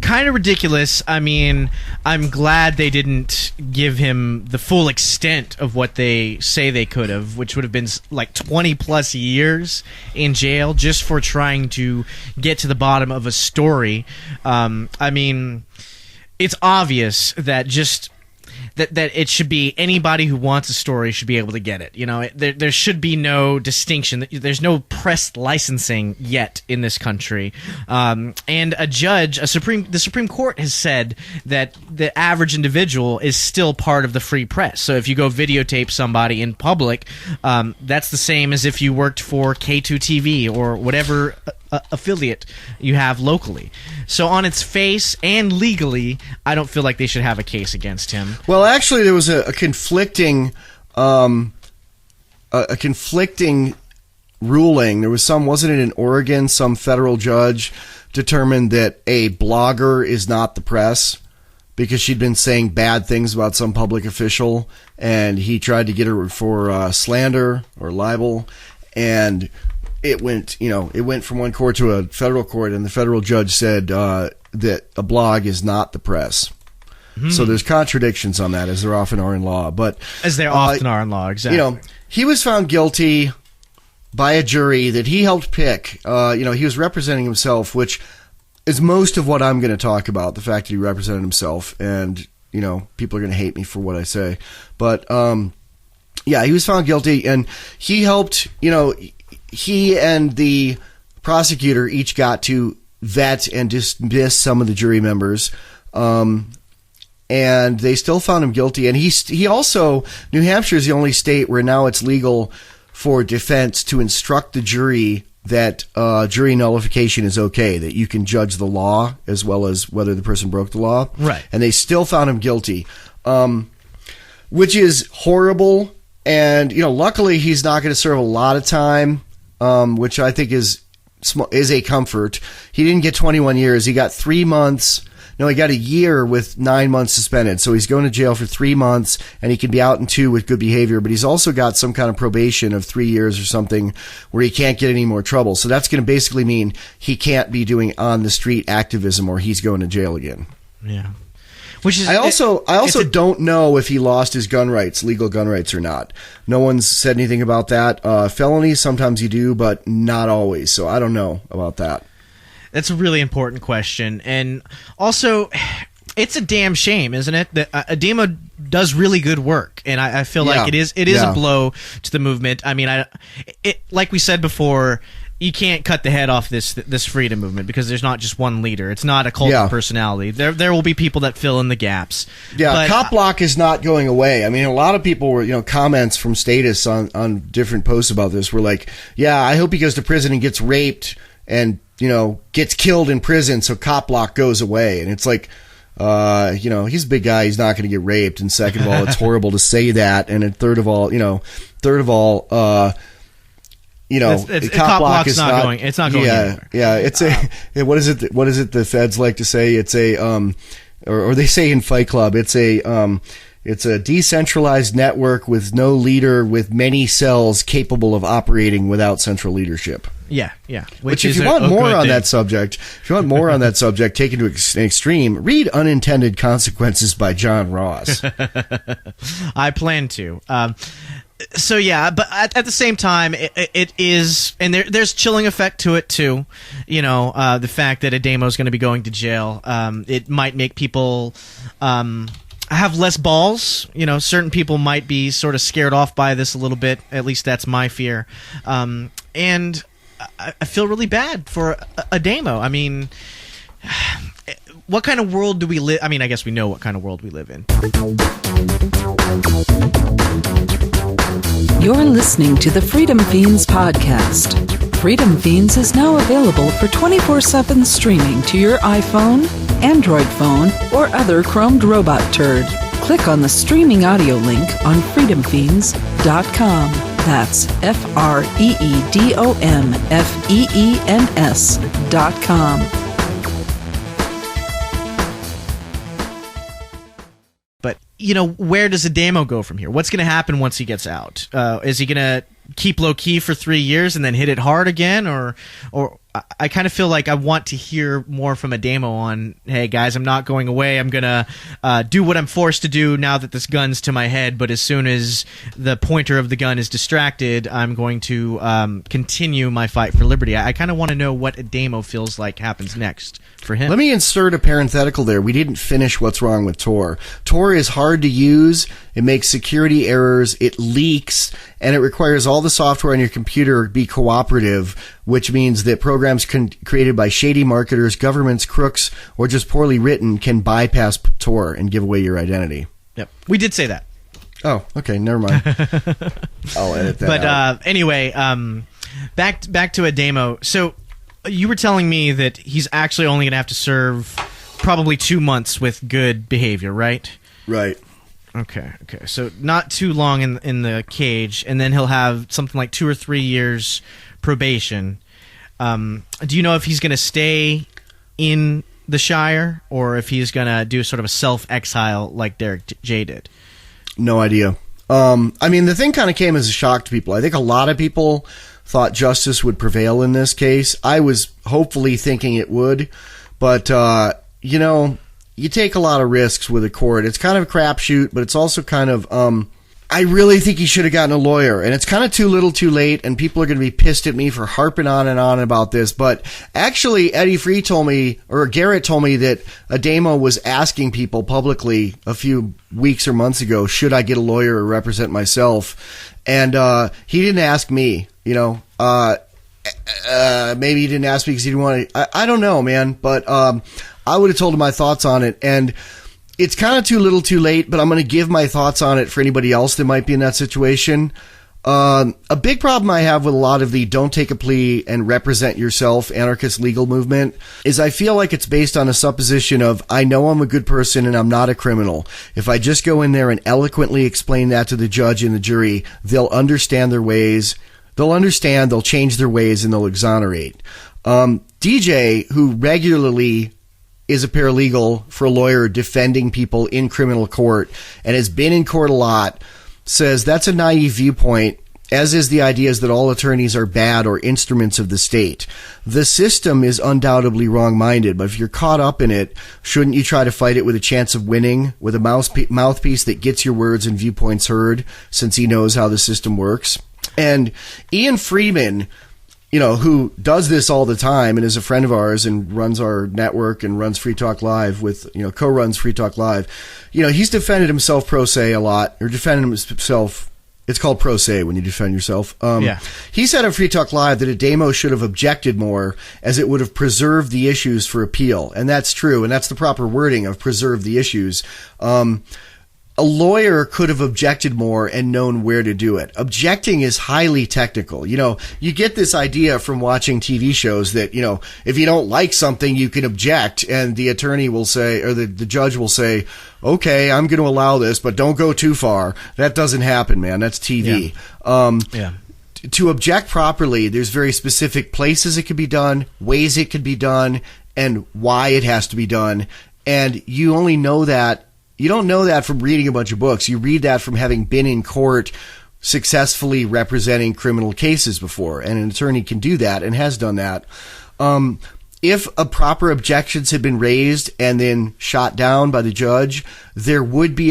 Kind of ridiculous. I mean, I'm glad they didn't give him the full extent of what they say they could have, which would have been like 20 plus years in jail just for trying to get to the bottom of a story. I mean, it's obvious that that it should be anybody who wants a story should be able to get it. There should be no distinction. There's no press licensing yet in this country. And a judge, the Supreme Court has said that the average individual is still part of the free press. So if you go videotape somebody in public, that's the same as if you worked for K2 TV or whatever affiliate you have locally. So on its face and legally, I don't feel like they should have a case against him. Well, actually, there was a conflicting ruling. There was wasn't it in Oregon, some federal judge determined that a blogger is not the press because she'd been saying bad things about some public official, and he tried to get her for slander or libel, and it went from one court to a federal court, and the federal judge said that a blog is not the press. So there's contradictions on that, as there often are in law. But as there often are in law, exactly. He was found guilty by a jury that he helped pick. He was representing himself, which is most of what I'm going to talk about, the fact that he represented himself. And, people are going to hate me for what I say. But, he was found guilty, and he helped, he and the prosecutor each got to vet and dismiss some of the jury members. And they still found him guilty. And he also, New Hampshire is the only state where now it's legal for defense to instruct the jury that jury nullification is okay, that you can judge the law as well as whether the person broke the law. Right. And they still found him guilty, which is horrible. And, luckily he's not going to serve a lot of time, which I think is a comfort. He didn't get 21 years. He got 3 months. No, he got a year with 9 months suspended. So he's going to jail for 3 months, and he can be out in 2 with good behavior. But he's also got some kind of probation of 3 years or something where he can't get any more trouble. So that's going to basically mean he can't be doing on-the-street activism, or he's going to jail again. Yeah. Which is, I also don't know if he lost his gun rights, legal gun rights, or not. No one's said anything about that. Felonies, sometimes you do, but not always. So I don't know about that. That's a really important question. And also, it's a damn shame, isn't it, that Ademo does really good work. And I feel like it is a blow to the movement. I mean, like we said before, you can't cut the head off this freedom movement because there's not just one leader. It's not a cult of personality. There will be people that fill in the gaps. Yeah, but, cop block is not going away. I mean, a lot of people were, comments from Status on different posts about this were like, yeah, I hope he goes to prison and gets raped and, gets killed in prison so cop block goes away. And it's like, he's a big guy. He's not going to get raped. And second of all, it's horrible to say that. And third of all, cop block is not going. It's not going anywhere. Yeah. It's what is it? What is it? The feds like to say it's a or they say in Fight Club it's a decentralized network with no leader with many cells capable of operating without central leadership. Yeah. Which if you want more on that subject, taken to an extreme, read Unintended Consequences by John Ross. I plan to. So yeah, but at the same time, it is, and there's chilling effect to it too. The fact that Ademo is going to be going to jail, it might make people have less balls. Certain people might be sort of scared off by this a little bit. At least that's my fear. And I feel really bad for Ademo. I mean, what kind of world do we live? I mean, I guess we know what kind of world we live in. You're listening to the Freedom Fiends podcast. Freedom Fiends is now available for 24/7 streaming to your iPhone, Android phone, or other chromed robot turd. Click on the streaming audio link on freedomfiends.com. That's FreedomFeens.com. But, where does Ademo go from here? What's going to happen once he gets out? Is he going to keep low-key for 3 years and then hit it hard again? Or I kind of feel like I want to hear more from Ademo on, hey, guys, I'm not going away. I'm going to do what I'm forced to do now that this gun's to my head. But as soon as the pointer of the gun is distracted, I'm going to continue my fight for liberty. I kind of want to know what Ademo feels like happens next for him. Let me insert a parenthetical there. We didn't finish what's wrong with Tor. Tor is hard to use. It makes security errors. It leaks. And it requires all the software on your computer be cooperative, which means that programs created by shady marketers, governments, crooks, or just poorly written can bypass Tor and give away your identity. Yep. We did say that. Oh, okay. Never mind. I'll edit that out. But anyway, back to Ademo. So you were telling me that he's actually only going to have to serve probably 2 months with good behavior, right? Right. Okay. So not too long in the cage, and then he'll have something like 2 or 3 years probation. Do you know if he's going to stay in the Shire or if he's going to do sort of a self-exile like Derek J did? No idea. I mean, the thing kind of came as a shock to people. I think a lot of people thought justice would prevail in this case. I was hopefully thinking it would, but, you take a lot of risks with a court. It's kind of a crapshoot, but it's also kind of, I really think he should have gotten a lawyer, and it's kind of too little too late, and people are going to be pissed at me for harping on and on about this, but actually Eddie Free told me, or Garrett told me that Ademo was asking people publicly a few weeks or months ago, should I get a lawyer or represent myself? And, he didn't ask me, maybe he didn't ask me because he didn't want to, I don't know, man, but, I would have told him my thoughts on it, and it's kind of too little too late, but I'm going to give my thoughts on it for anybody else that might be in that situation. A big problem I have with a lot of the don't take a plea and represent yourself anarchist legal movement is I feel like it's based on a supposition of, I know I'm a good person and I'm not a criminal. If I just go in there and eloquently explain that to the judge and the jury, they'll understand their ways. They'll change their ways, and they'll exonerate. DJ, who regularly is a paralegal for a lawyer defending people in criminal court and has been in court a lot, says that's a naive viewpoint, as is the ideas that all attorneys are bad or instruments of the state. The system is undoubtedly wrong-minded, but if you're caught up in it, shouldn't you try to fight it with a chance of winning, with a mouthpiece that gets your words and viewpoints heard, since he knows how the system works? And Ian Freeman, who does this all the time and is a friend of ours and runs our network and runs Free Talk Live co-runs Free Talk Live. He's defended himself pro se a lot, or defended himself It's called pro se when you defend yourself. Yeah. He said on Free Talk Live that a demo should have objected more, as it would have preserved the issues for appeal. And that's true. And that's the proper wording of preserve the issues. A lawyer could have objected more and known where to do it. Objecting is highly technical. You know, you get this idea from watching TV shows that, you know, if you don't like something, you can object, and the attorney will say, or the judge will say, okay, I'm going to allow this, but don't go too far. That doesn't happen, man. That's TV. To object properly, there's very specific places it could be done, ways it could be done, and why it has to be done. And you only know that. You don't know that from reading a bunch of books. You read that from having been in court successfully representing criminal cases before. And an attorney can do that and has done that. If a proper objections had been raised and then shot down by the judge, there would be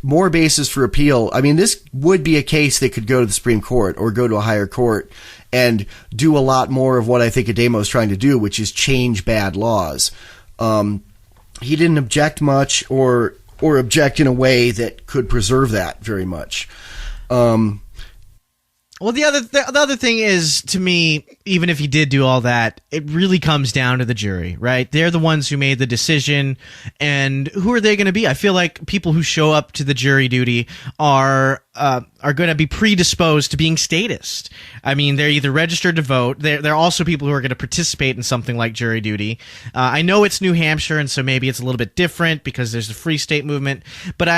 more basis for appeal. I mean, this would be a case that could go to the Supreme Court or go to a higher court and do a lot more of what I think Ademo is trying to do, which is change bad laws. He didn't object much or object in a way that could preserve that very much. Well, the other thing is, to me, even if he did do all that, it really comes down to the jury, right? They're the ones who made the decision, and who are they going to be? I feel like people who show up to the jury duty are going to be predisposed to being statist. I mean, they're either registered to vote. They're also people who are going to participate in something like jury duty. I know it's New Hampshire, and so maybe it's a little bit different because there's the free state movement, but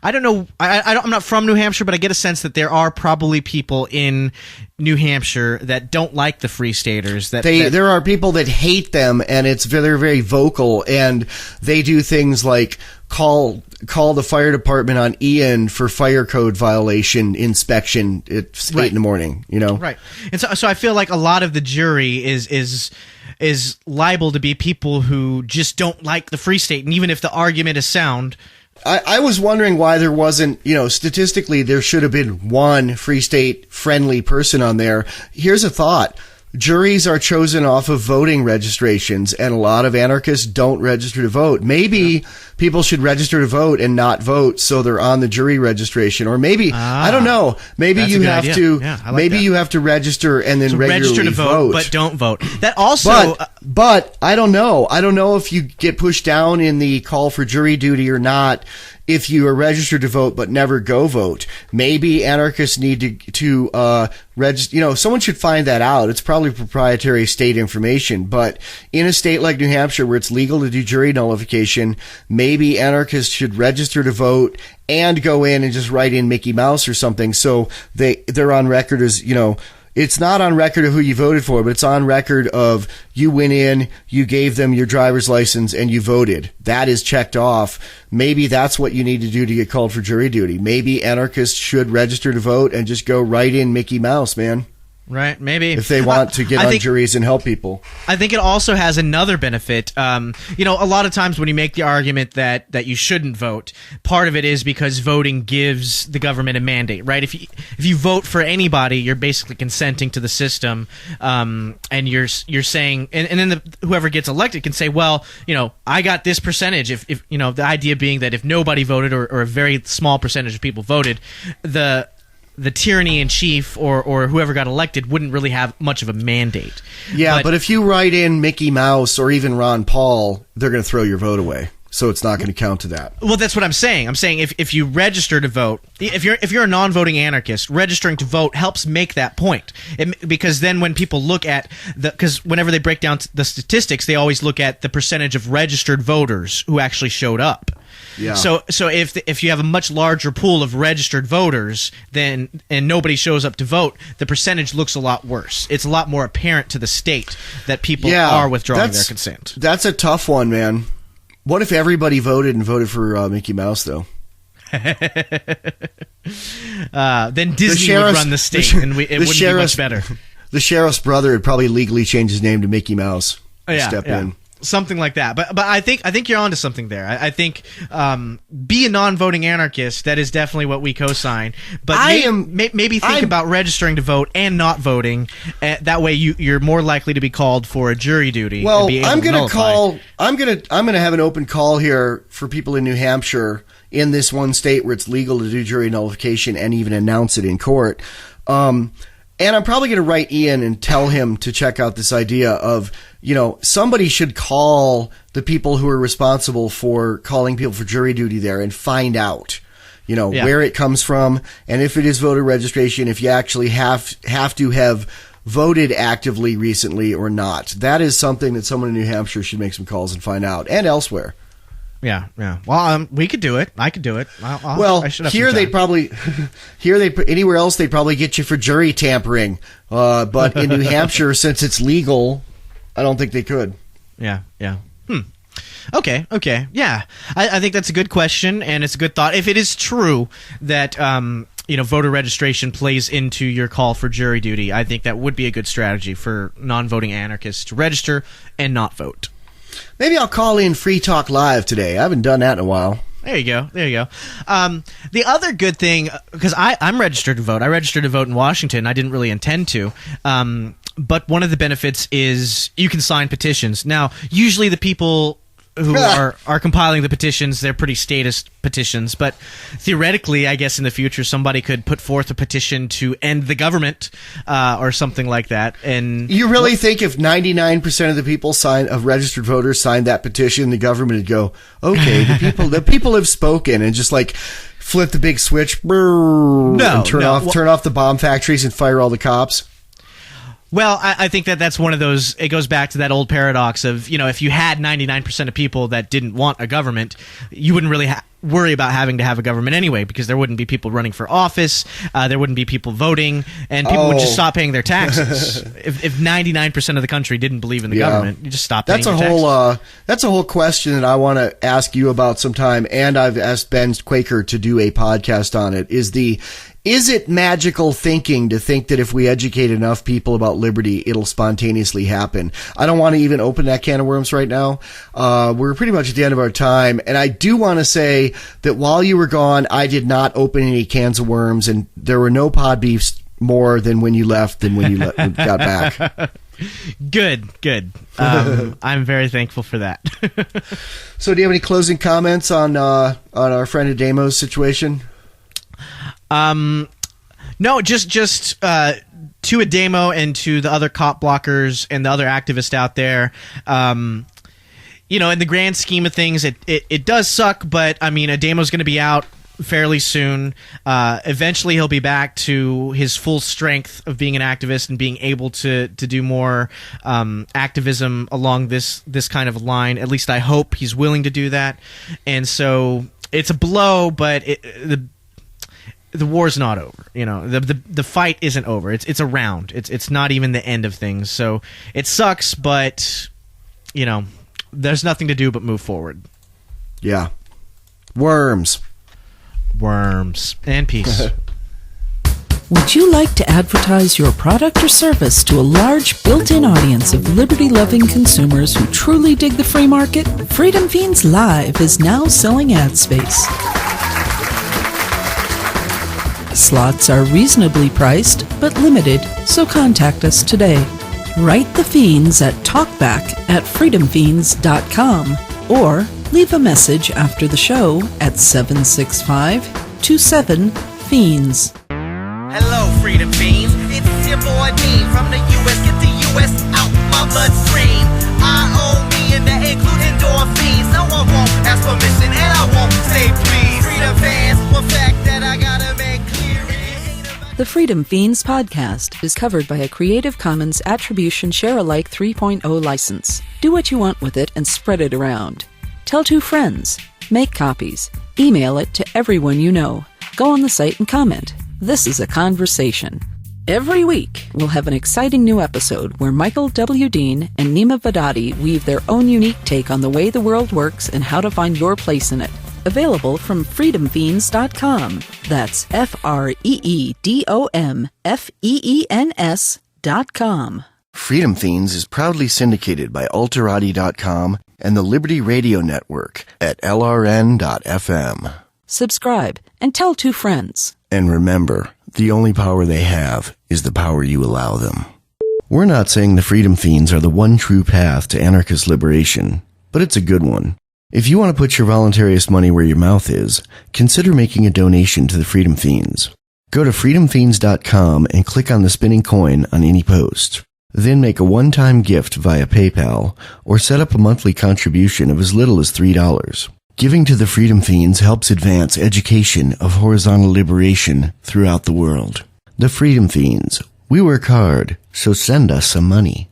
I don't know. I'm not from New Hampshire, but I get a sense that there are probably people in New Hampshire that don't like the Free Staters. There are people that hate them, and they're very vocal, and they do things like call the fire department on Ian for fire code violation inspection at 8 in the morning. You know, right? And so I feel like a lot of the jury is liable to be people who just don't like the Free State, and even if the argument is sound. I was wondering why there wasn't, statistically, there should have been one Free State friendly person on there. Here's a thought. Juries are chosen off of voting registrations, and a lot of anarchists don't register to vote. Maybe people should register to vote and not vote, so they're on the jury registration. Or maybe, I don't know, maybe you have to, you have to register and then regularly register to vote, but don't vote. That also, but I don't know. I don't know if you get pushed down in the call for jury duty or not. If you are registered to vote but never go vote, maybe anarchists need to register. Someone should find that out. It's probably proprietary state information, but in a state like New Hampshire where it's legal to do jury nullification, maybe anarchists should register to vote and go in and just write in Mickey Mouse or something, so they're on record as It's not on record of who you voted for, but it's on record of you went in, you gave them your driver's license, and you voted. That is checked off. Maybe that's what you need to do to get called for jury duty. Maybe anarchists should register to vote and just go right in Mickey Mouse, man. Right, maybe. If they want to get on juries and help people. I think it also has another benefit. A lot of times when you make the argument that you shouldn't vote, part of it is because voting gives the government a mandate, right? If you vote for anybody, you're basically consenting to the system, and you're saying, and then whoever gets elected can say, well, I got this percentage. If the idea being that if nobody voted or a very small percentage of people voted, the tyranny in chief or whoever got elected wouldn't really have much of a mandate. Yeah, but if you write in Mickey Mouse or even Ron Paul, they're going to throw your vote away. So it's not going to count to that. Well, that's what I'm saying. I'm saying if you register to vote, if you're a non-voting anarchist, registering to vote helps make that point. Because then when people look at because whenever they break down the statistics, they always look at the percentage of registered voters who actually showed up. Yeah. So if you have a much larger pool of registered voters and nobody shows up to vote, the percentage looks a lot worse. It's a lot more apparent to the state that people are withdrawing their consent. That's a tough one, man. What if everybody voted and voted for Mickey Mouse, though? Then Disney would run the state, and it wouldn't be much better. The sheriff's brother would probably legally change his name to Mickey Mouse. Step in. Something like that, but I think you're onto something there. I think be a non-voting anarchist. That is definitely what we co-sign. But maybe think about registering to vote and not voting. That way, you're more likely to be called for a jury duty. Well, I'm gonna have an open call here for people in New Hampshire. in this one state where it's legal to do jury nullification and even announce it in court. And I'm probably going to write Ian and tell him to check out this idea of, somebody should call the people who are responsible for calling people for jury duty there and find out, where it comes from. And if it is voter registration, if you actually have to have voted actively recently or not. That is something that someone in New Hampshire should make some calls and find out, and elsewhere. Yeah. Well, we could do it. I could do it. Well, here they'd probably, anywhere else they'd probably get you for jury tampering. But in New Hampshire, since it's legal, I don't think they could. Yeah. Okay. Yeah. I think that's a good question, and it's a good thought. If it is true that, voter registration plays into your call for jury duty, I think that would be a good strategy for non-voting anarchists to register and not vote. Maybe I'll call in Free Talk Live today. I haven't done that in a while. There you go. The other good thing, because I'm registered to vote. I registered to vote in Washington. I didn't really intend to. But one of the benefits is you can sign petitions. Now, usually the people who are compiling the petitions, they're pretty statist petitions, but theoretically, I guess in the future, somebody could put forth a petition to end the government or something like that. And you really think if 99% of the people of registered voters signed that petition, the government would go, okay, the people have spoken, and just like flip the big switch, and turn off the bomb factories and fire all the cops? Well, I think that's one of those, it goes back to that old paradox of, if you had 99% of people that didn't want a government, you wouldn't really worry about having to have a government anyway, because there wouldn't be people running for office, there wouldn't be people voting, and people would just stop paying their taxes. If 99% of the country didn't believe in the government, you just stop paying your taxes. That's a whole question that I want to ask you about sometime, and I've asked Ben Quaker to do a podcast on it, is it magical thinking to think that if we educate enough people about liberty, it'll spontaneously happen? I don't want to even open that can of worms right now. We're pretty much at the end of our time. And I do want to say that while you were gone, I did not open any cans of worms, and there were no pod beefs more than when you left than when you got back. Good. I'm very thankful for that. So do you have any closing comments on our friend Ademo's situation? No, just to Ademo and to the other cop blockers and the other activists out there, in the grand scheme of things, it does suck, but I mean, Ademo's going to be out fairly soon. Eventually he'll be back to his full strength of being an activist and being able to do more activism along this kind of line. At least I hope he's willing to do that. And so it's a blow, but the war's not over. The fight isn't over. It's a round. It's not even the end of things. So it sucks, but there's nothing to do but move forward. Yeah. Worms and peace. Would you like to advertise your product or service to a large built-in audience of liberty-loving consumers who truly dig the free market? Freedom Fiends Live is now selling ad space. Slots are reasonably priced, but limited, so contact us today. Write the Fiends at talkback@freedomfiends.com or leave a message after the show at 765-27-FIENDS. Hello, Freedom Fiends. It's your boy Dean from the U.S. Get the U.S. out my bloodstream. I own me and that include endorphins. No one won't ask permission and I won't say please. Freedom fans, one fact that I gotta make clear. The Freedom Fiends podcast is covered by a Creative Commons Attribution Share-alike 3.0 license. Do what you want with it and spread it around. Tell 2 friends. Make copies. Email it to everyone you know. Go on the site and comment. This is a conversation. Every week, we'll have an exciting new episode where Michael W. Dean and Neema Vedadi weave their own unique take on the way the world works and how to find your place in it. Available from freedomfiends.com. That's FreedomFeens.com. Freedom Fiends is proudly syndicated by Alterati.com and the Liberty Radio Network at LRN.FM. Subscribe and tell 2 friends. And remember, the only power they have is the power you allow them. We're not saying the Freedom Fiends are the one true path to anarchist liberation, but it's a good one. If you want to put your voluntaryist money where your mouth is, consider making a donation to the Freedom Fiends. Go to freedomfiends.com and click on the spinning coin on any post. Then make a one-time gift via PayPal or set up a monthly contribution of as little as $3. Giving to the Freedom Fiends helps advance education of horizontal liberation throughout the world. The Freedom Fiends. We work hard, so send us some money.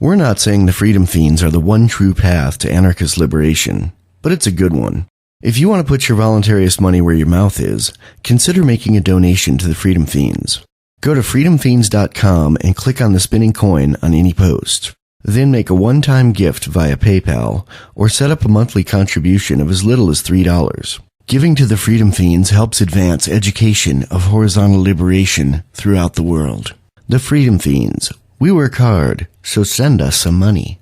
We're not saying the Freedom Fiends are the one true path to anarchist liberation, but it's a good one. If you want to put your voluntarist money where your mouth is, consider making a donation to the Freedom Fiends. Go to freedomfiends.com and click on the spinning coin on any post. Then make a one-time gift via PayPal or set up a monthly contribution of as little as $3. Giving to the Freedom Fiends helps advance education of horizontal liberation throughout the world. The Freedom Fiends. We work hard, so send us some money.